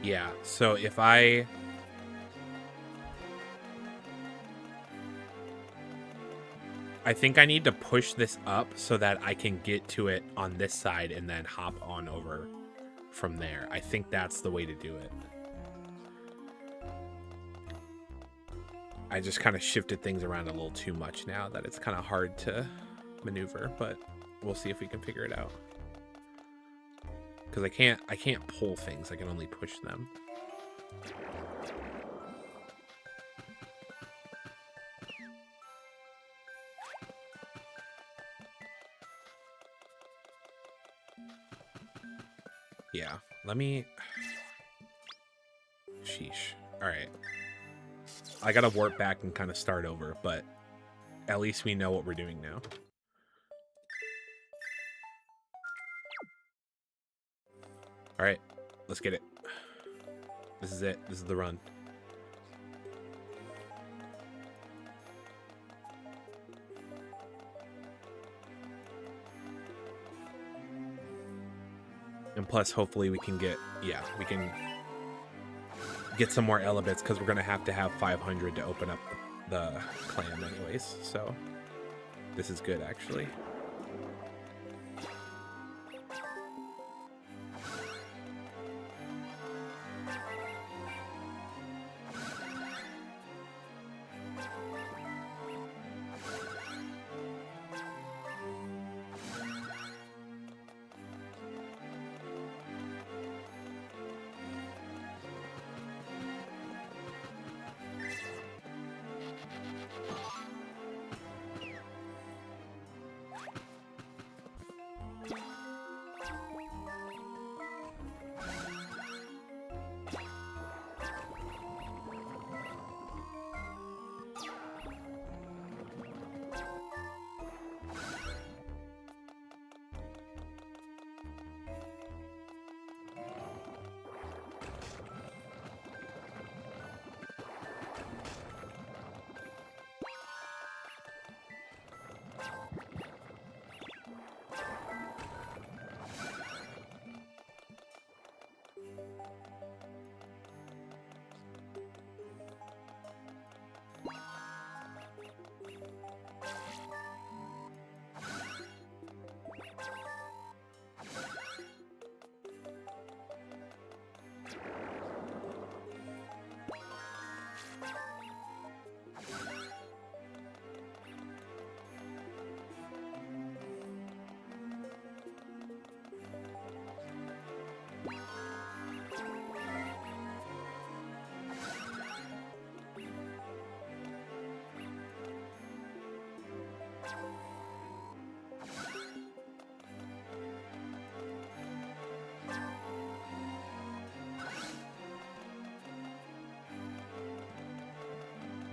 Yeah, so if I think I need to push this up so that I can get to it on this side and then hop on over from there. I think that's the way to do it. I just kind of shifted things around a little too much now that it's kind of hard to maneuver, but we'll see if we can figure it out. Because I can't pull things, I can only push them. Yeah, let me... Sheesh. Alright. I gotta warp back and kind of start over, but at least we know what we're doing now. Alright, let's get it. This is it. This is the run. And plus, hopefully we can get, yeah, we can get some more Elebits, because we're going to have 500 to open up the clan anyways. So this is good, actually.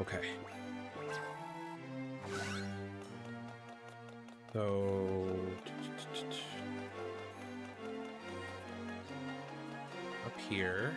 Okay. So up here.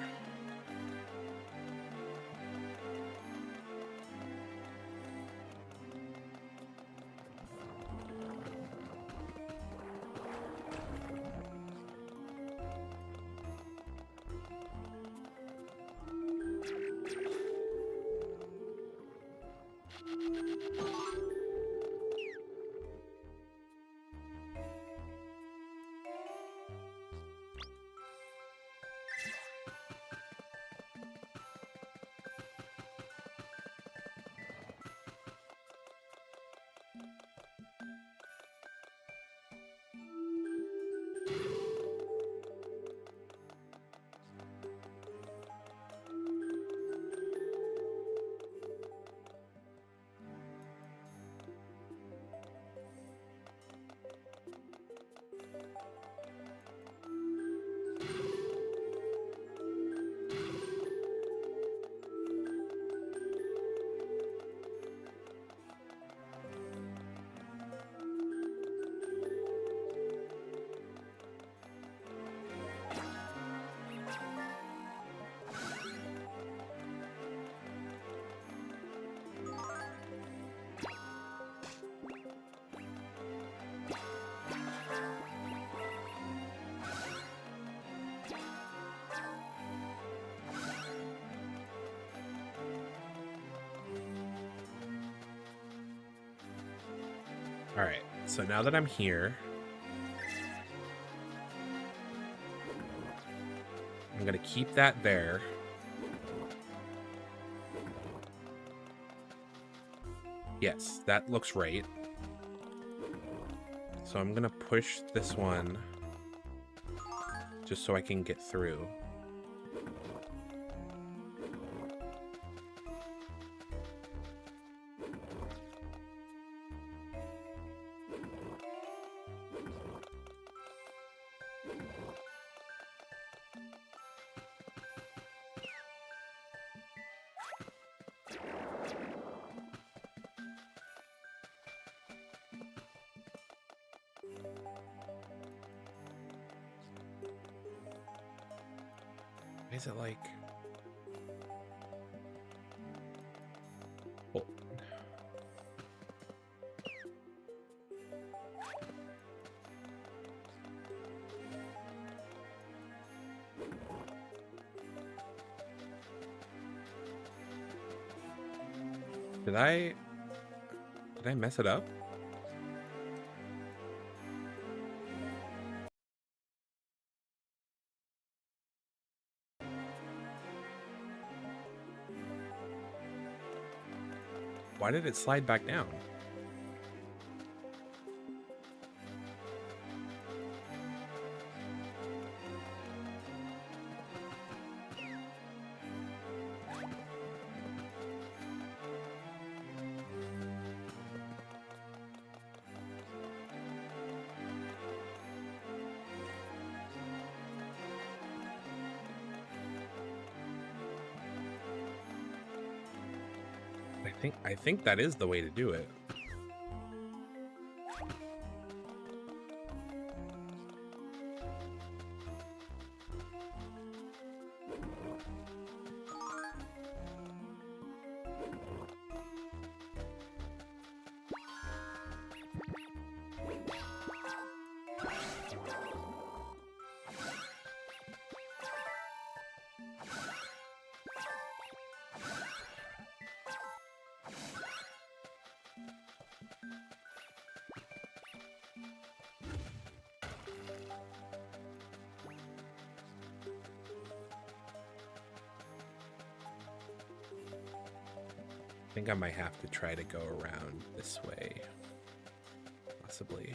All right, so now that I'm here, I'm gonna keep that there. Yes, that looks right. So I'm gonna push this one just so I can get through. Why is it like... Oh. Did I mess it up? Why did it slide back down? I think that is the way to do it. I think I might have to try to go around this way. Possibly.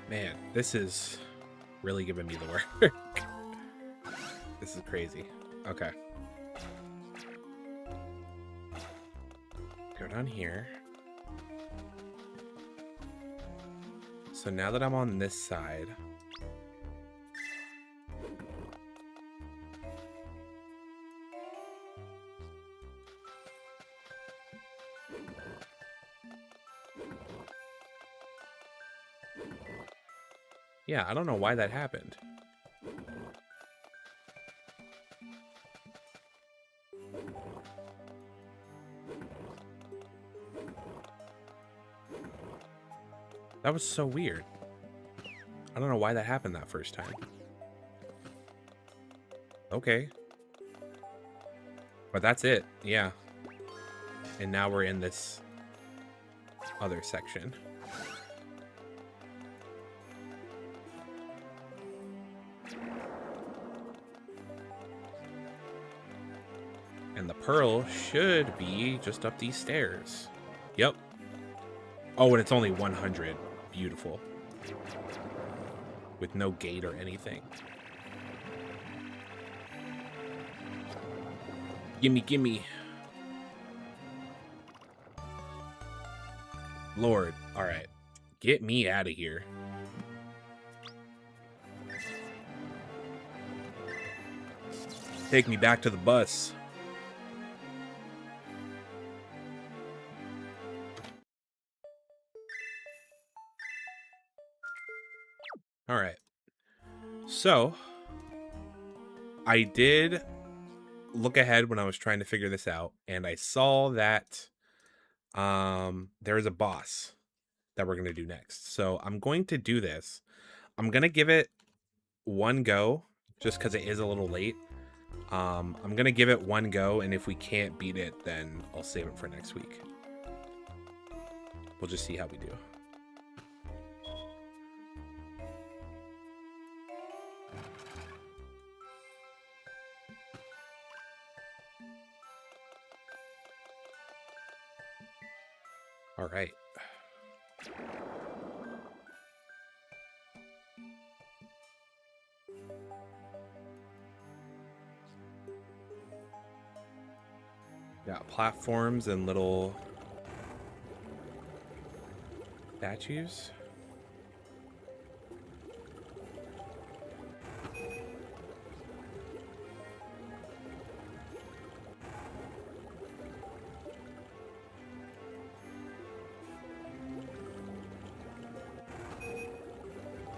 Man, this is really giving me the work. This is crazy. Okay. Go down here. So now that I'm on this side, yeah, I don't know why that happened. That was so weird. I don't know why that happened that first time. Okay. But that's it, yeah. And now we're in this other section. And the pearl should be just up these stairs. Yep. Oh, and it's only 100. Beautiful. With no gate or anything. Gimme, gimme. Lord, alright. Get me out of here. Take me back to the bus. Alright. So, I did look ahead when I was trying to figure this out, and I saw that there is a boss that we're going to do next. So, I'm going to do this. I'm going to give it one go, just because it is a little late. I'm going to give it one go, and if we can't beat it, then I'll save it for next week. We'll just see how we do. All right. Yeah, platforms and little statues.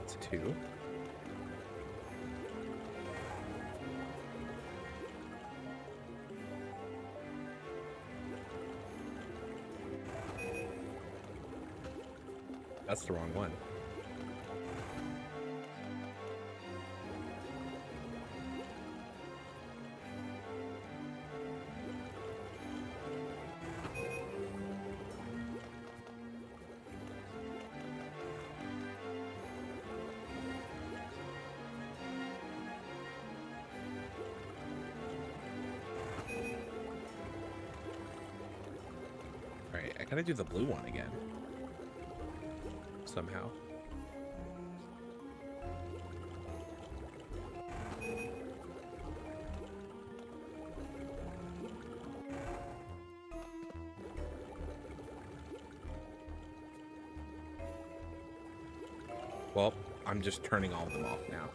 It's 2. That's the wrong one. All right, I gotta do the blue one again. Somehow. Well, I'm just turning all of them off now.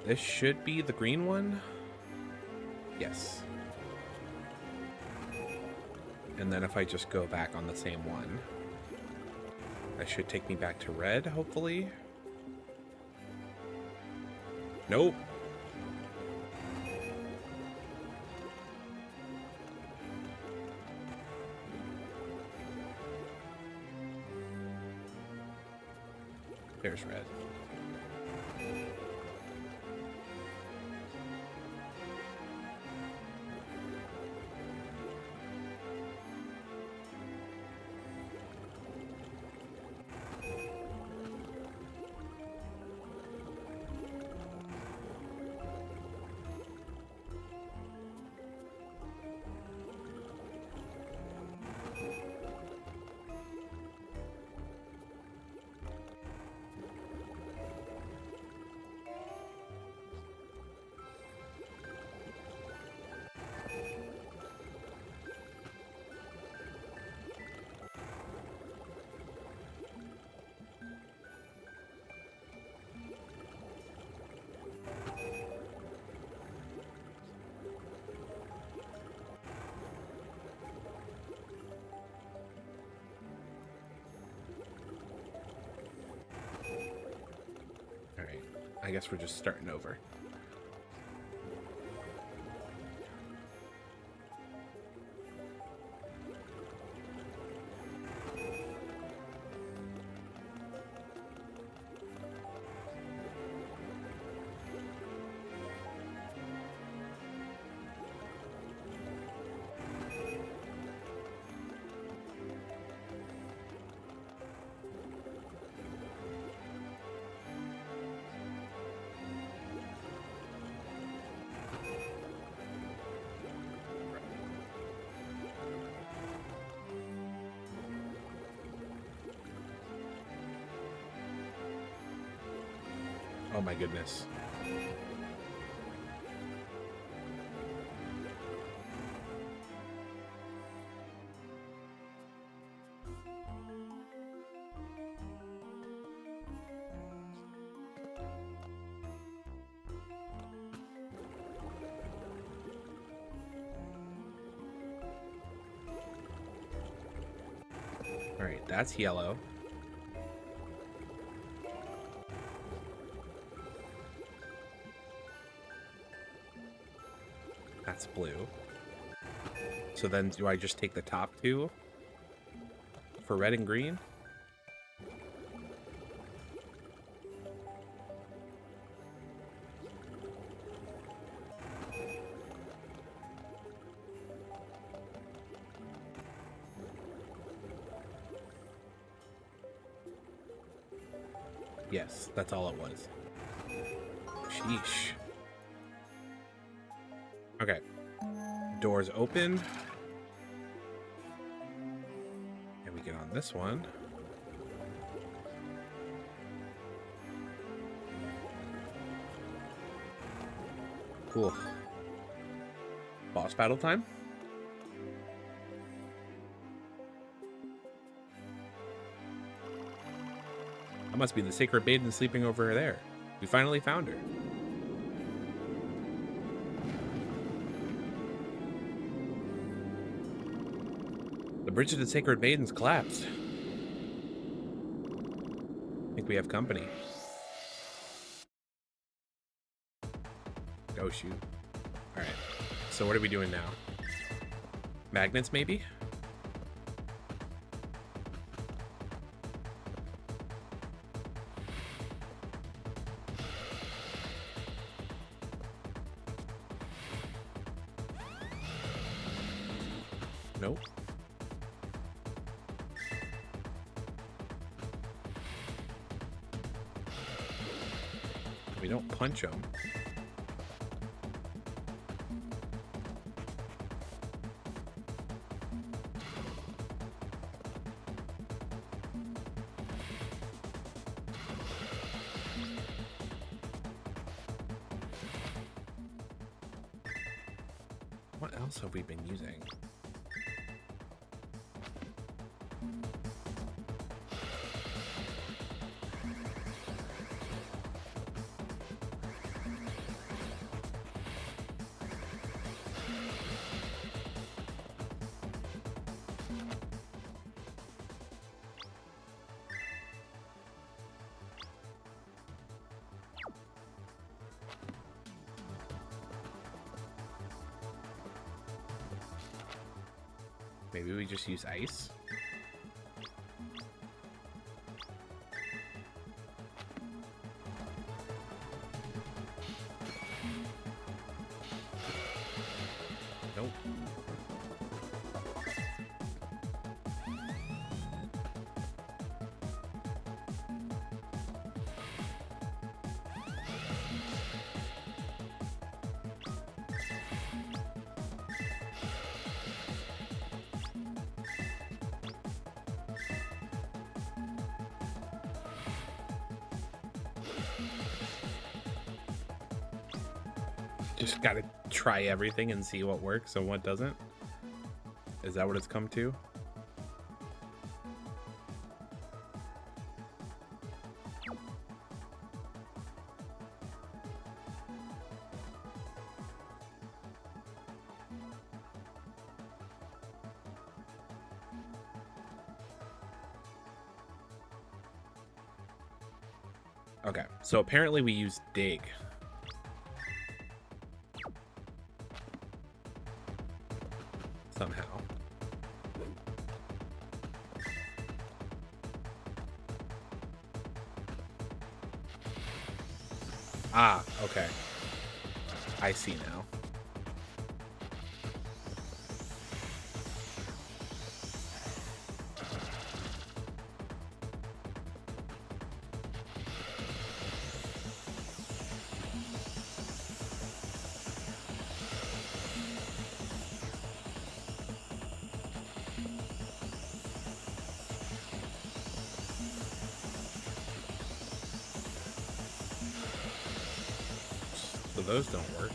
This should be the green one. Yes. And then if I just go back on the same one, that should take me back to red, hopefully. Nope. Where's red? Alright, I guess we're just starting over. Oh my goodness. All right, that's yellow. That's blue. So then do I just take the top two for red and green? Yes, that's all it was. Sheesh. Okay. Doors open. And we get on this one. Cool. Boss battle time? That must be the Sacred Maiden sleeping over there. We finally found her. The bridge of the Sacred Maidens collapsed. I think we have company. Oh, shoot. Alright. So what are we doing now? Magnets, maybe? Nope. We don't punch them. What else have we been using? Maybe we just use ice? Just gotta try everything and see what works and what doesn't. Is that what it's come to? Okay, so apparently we use dig. Somehow. Ah, okay. I see now. So those don't work.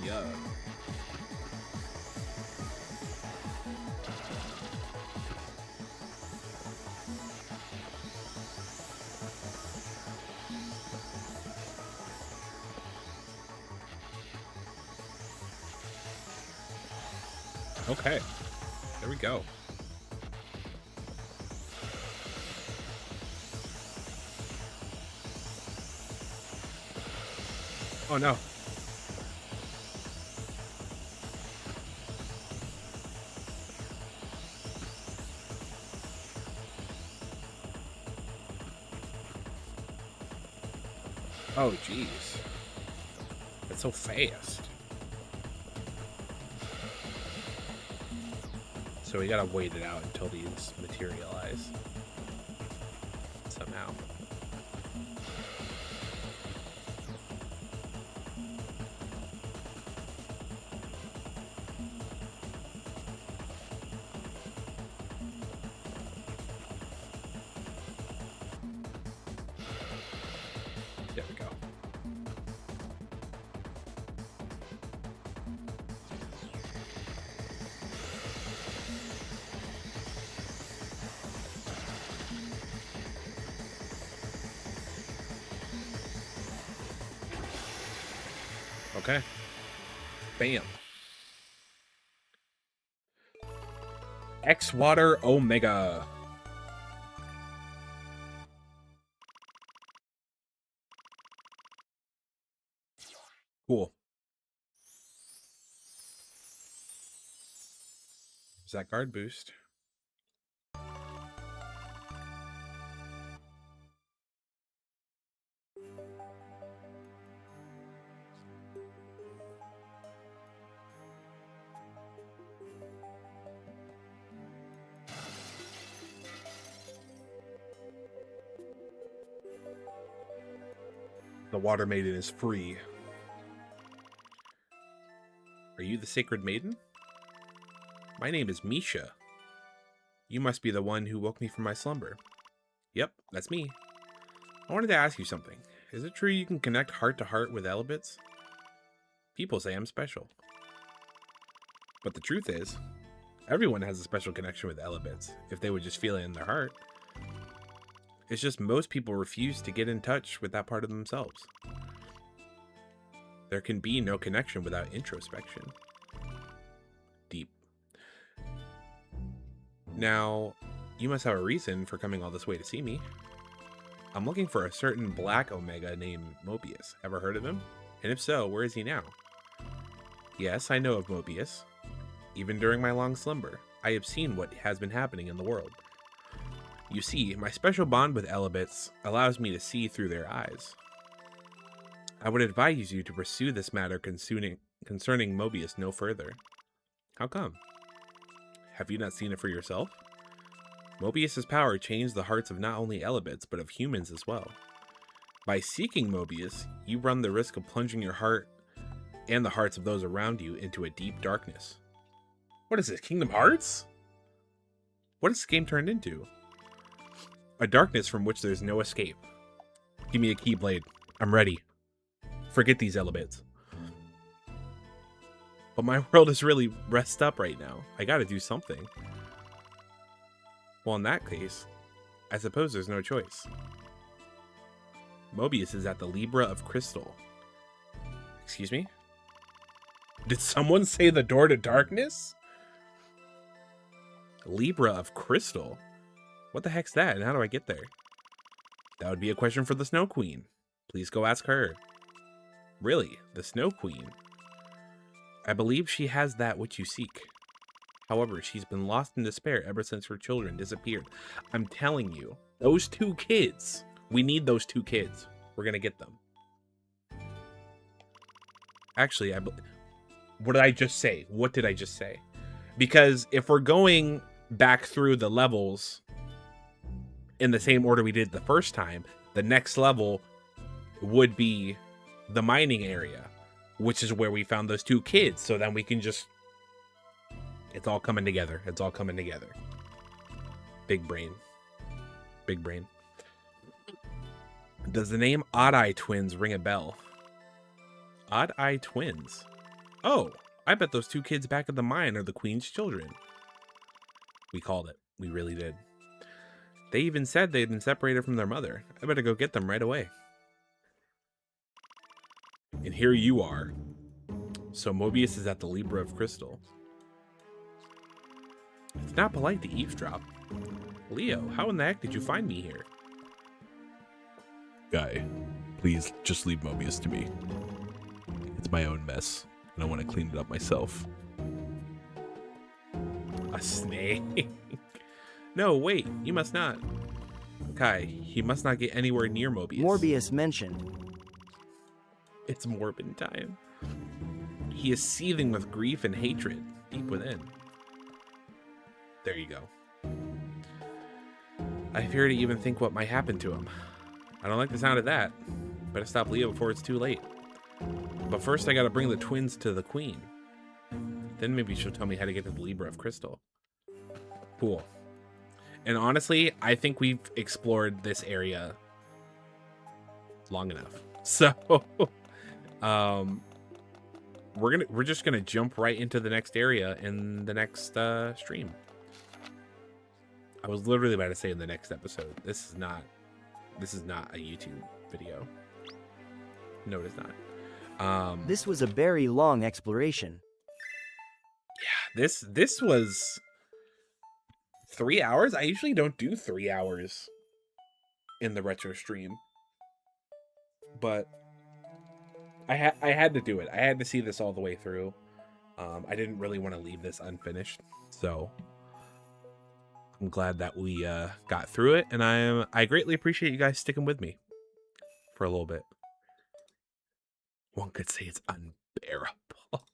Yeah. Okay. There we go. Oh no. Oh jeez. That's so fast. So we gotta wait it out until these materialize. Somehow. There we go. Okay. Bam. X Water Omega. Cool. Is that guard boost? The Water Maiden is free. Are you the Sacred Maiden? My name is Misha. You must be the one who woke me from my slumber. Yep, that's me. I wanted to ask you something. Is it true you can connect heart to heart with Elebits? People say I'm special. But the truth is, everyone has a special connection with Elebits, if they would just feel it in their heart. It's just most people refuse to get in touch with that part of themselves. There can be no connection without introspection. Deep. Now, you must have a reason for coming all this way to see me. I'm looking for a certain Black Omega named Mobius. Ever heard of him? And if so, where is he now? Yes, I know of Mobius. Even during my long slumber, I have seen what has been happening in the world. You see, my special bond with Elebits allows me to see through their eyes. I would advise you to pursue this matter concerning Mobius no further. How come? Have you not seen it for yourself? Mobius's power changed the hearts of not only Elebits, but of humans as well. By seeking Mobius, you run the risk of plunging your heart and the hearts of those around you into a deep darkness. What is this, Kingdom Hearts? What has this game turned into? A darkness from which there's no escape. Give me a Keyblade. I'm ready. Forget these Elebits. But my world is really messed up right now. I gotta do something. Well, in that case, I suppose there's no choice. Mobius is at the Libra of Crystal. Excuse me? Did someone say the door to darkness? Libra of Crystal? What the heck's that, and how do I get there? That would be a question for the Snow Queen. Please go ask her. Really, the Snow Queen? I believe she has that which you seek. However, she's been lost in despair ever since her children disappeared. I'm telling you, those two kids, we need those two kids. We're gonna get them. Actually, what did I just say? What did I just say? Because if we're going back through the levels in the same order we did the first time, the next level would be the mining area, which is where we found those two kids. So then we can just, it's all coming together. It's all coming together. Big brain. Big brain. Does the name Odd Eye Twins ring a bell? Odd Eye Twins? Oh, I bet those two kids back at the mine are the Queen's children. We called it. We really did. They even said they'd been separated from their mother. I better go get them right away. And here you are. So Mobius is at the Libra of Crystal. It's not polite to eavesdrop. Leo, how in the heck did you find me here? Guy, please just leave Mobius to me. It's my own mess, and I want to clean it up myself. A snake? No, wait, you must not. Kai, he must not get anywhere near Mobius. Morbius mentioned. It's Morbin time. He is seething with grief and hatred deep within. There you go. I fear to even think what might happen to him. I don't like the sound of that. Better stop Leo before it's too late. But first I gotta bring the twins to the Queen. Then maybe she'll tell me how to get to the Libra of Crystal. Cool. And honestly, I think we've explored this area long enough. So we're just gonna jump right into the next area in the next stream. I was literally about to say in the next episode. This is not a YouTube video. No, it is not. This was a very long exploration. Yeah, this was 3 hours. I usually don't do 3 hours in the retro stream, but I had to do it. I had to see this all the way through. I didn't really want to leave this unfinished, so I'm glad that we got through it, and I greatly appreciate you guys sticking with me for a little bit. One could say it's unbearable.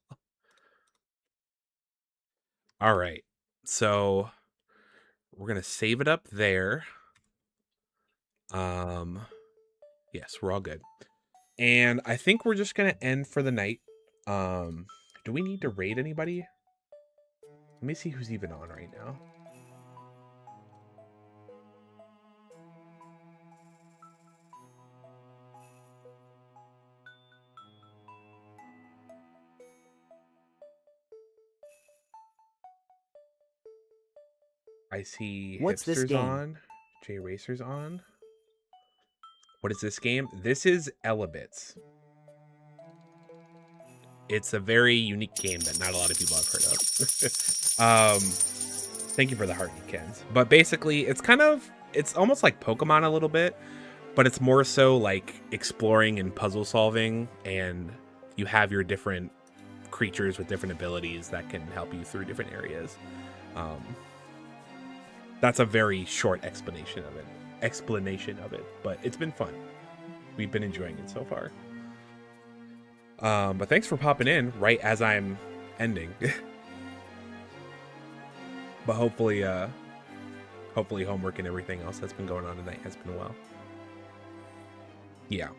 All right, so we're gonna save it up there. Yes, we're all good, and I think we're just gonna end for the night. Do we need to raid anybody? Let me see who's even on right now. I see What's this Hipsters game? on. J Racer's on. What is this game? This is Elebits. It's a very unique game that not a lot of people have heard of. Thank you for the heart, Kens. But basically, it's almost like Pokemon a little bit, but it's more so like exploring and puzzle solving, and you have your different creatures with different abilities that can help you through different areas. That's a very short explanation of it, but it's been fun. We've been enjoying it so far. But thanks for popping in right as I'm ending. But hopefully homework and everything else that's been going on tonight has been well. Yeah.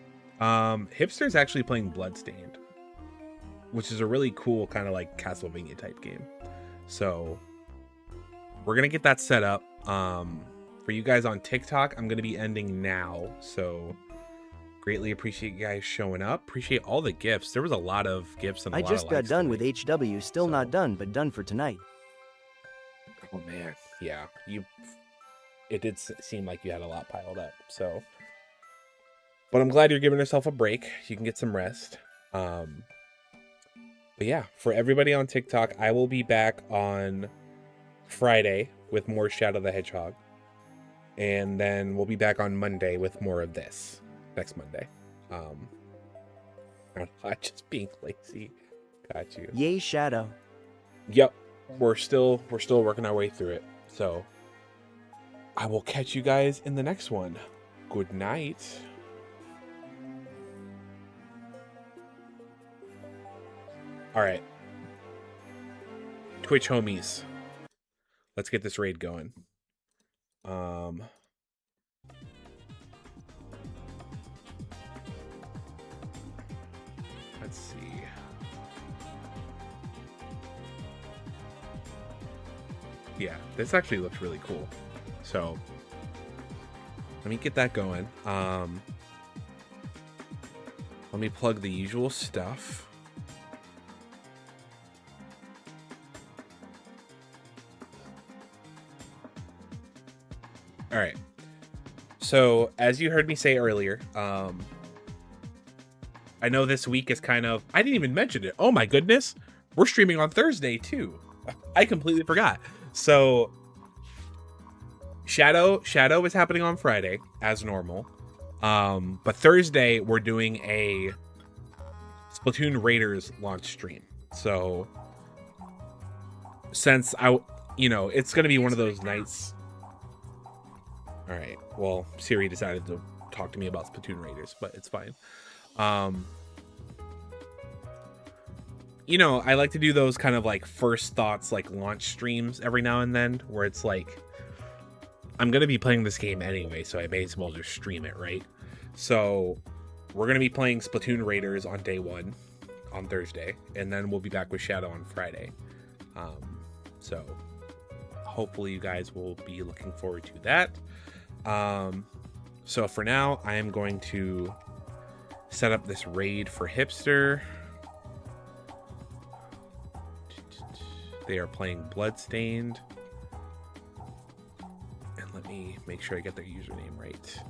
Hipster's actually playing Bloodstained, which is a really cool kind of like Castlevania type game. So we're gonna get that set up. For you guys on TikTok, I'm gonna be ending now. So greatly appreciate you guys showing up. Appreciate all the gifts. There was a lot of gifts and a I lot just of got likes done with tonight. HW, still not done, but done for tonight. Oh man, yeah, it did seem like you had a lot piled up. So, but I'm glad you're giving yourself a break. You can get some rest. But yeah, for everybody on TikTok, I will be back on Friday with more Shadow the Hedgehog, and then we'll be back on Monday with more of this next Monday. I'm not just being lazy. Got you. Yay, Shadow. Yep, we're still working our way through it. So I will catch you guys in the next one. Good night. All right, Twitch homies, let's get this raid going. Let's see. Yeah, this actually looks really cool. So let me get that going. Let me plug the usual stuff. All right. So as you heard me say earlier, I know this week is kind of, I didn't even mention it. Oh my goodness. We're streaming on Thursday too. I completely forgot. So Shadow is happening on Friday as normal. But Thursday we're doing a Splatoon Raiders launch stream. So since it's going to be one of those nights. All right. Well, Siri decided to talk to me about Splatoon Raiders, but it's fine. I like to do those kind of like first thoughts, like launch streams every now and then, where it's like, I'm going to be playing this game anyway, so I may as well just stream it, right? So we're going to be playing Splatoon Raiders on day 1 on Thursday, and then we'll be back with Shadow on Friday. So hopefully you guys will be looking forward to that. So for now, I am going to set up this raid for Hipster. They are playing Bloodstained. And let me make sure I get their username right. Is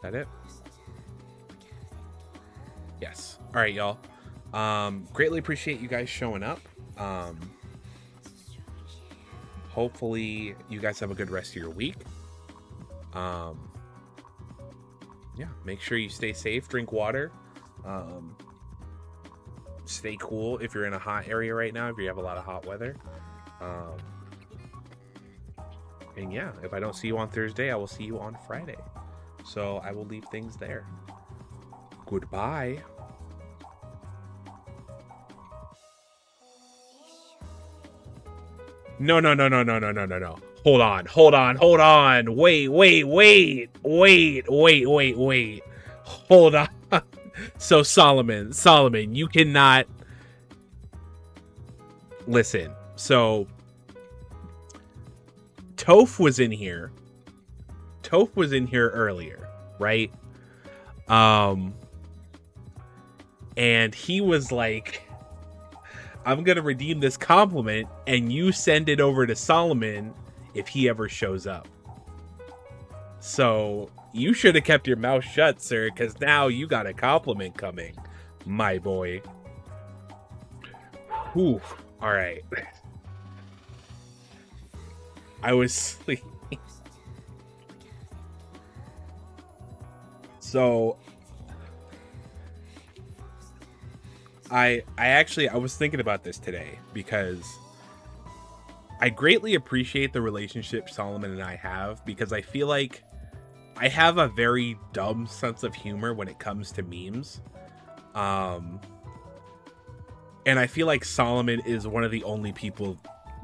that it? Yes. All right, y'all. Greatly appreciate you guys showing up. Hopefully you guys have a good rest of your week. Yeah, make sure you stay safe, drink water, stay cool if you're in a hot area right now, if you have a lot of hot weather. And yeah, if I don't see you on Thursday, I will see you on Friday. So I will leave things there. Goodbye. No. Hold on. Wait. Hold on. So Solomon, you cannot listen. So Toph was in here. Toph was in here earlier, right? And he was like, I'm gonna redeem this compliment, and you send it over to Solomon if he ever shows up. So you should have kept your mouth shut, sir, because now you got a compliment coming, my boy. Whew. All right. I was sleeping. So I was thinking about this today because I greatly appreciate the relationship Solomon and I have, because I feel like I have a very dumb sense of humor when it comes to memes. And I feel like Solomon is one of the only people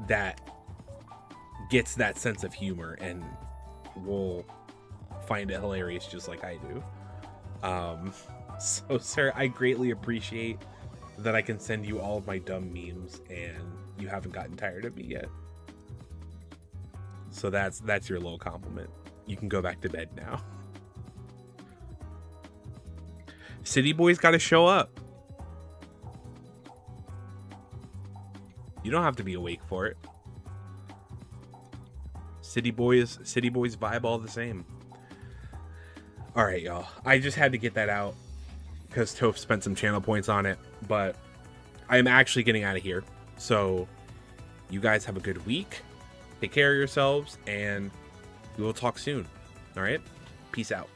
that gets that sense of humor and will find it hilarious just like I do. So sir, I greatly appreciate that I can send you all of my dumb memes and you haven't gotten tired of me yet. So that's your little compliment. You can go back to bed now. City Boy's got to show up. You don't have to be awake for it. City Boys vibe all the same. All right, y'all. I just had to get that out because Toph spent some channel points on it, but I'm actually getting out of here. So you guys have a good week. Take care of yourselves, and we will talk soon. All right? Peace out.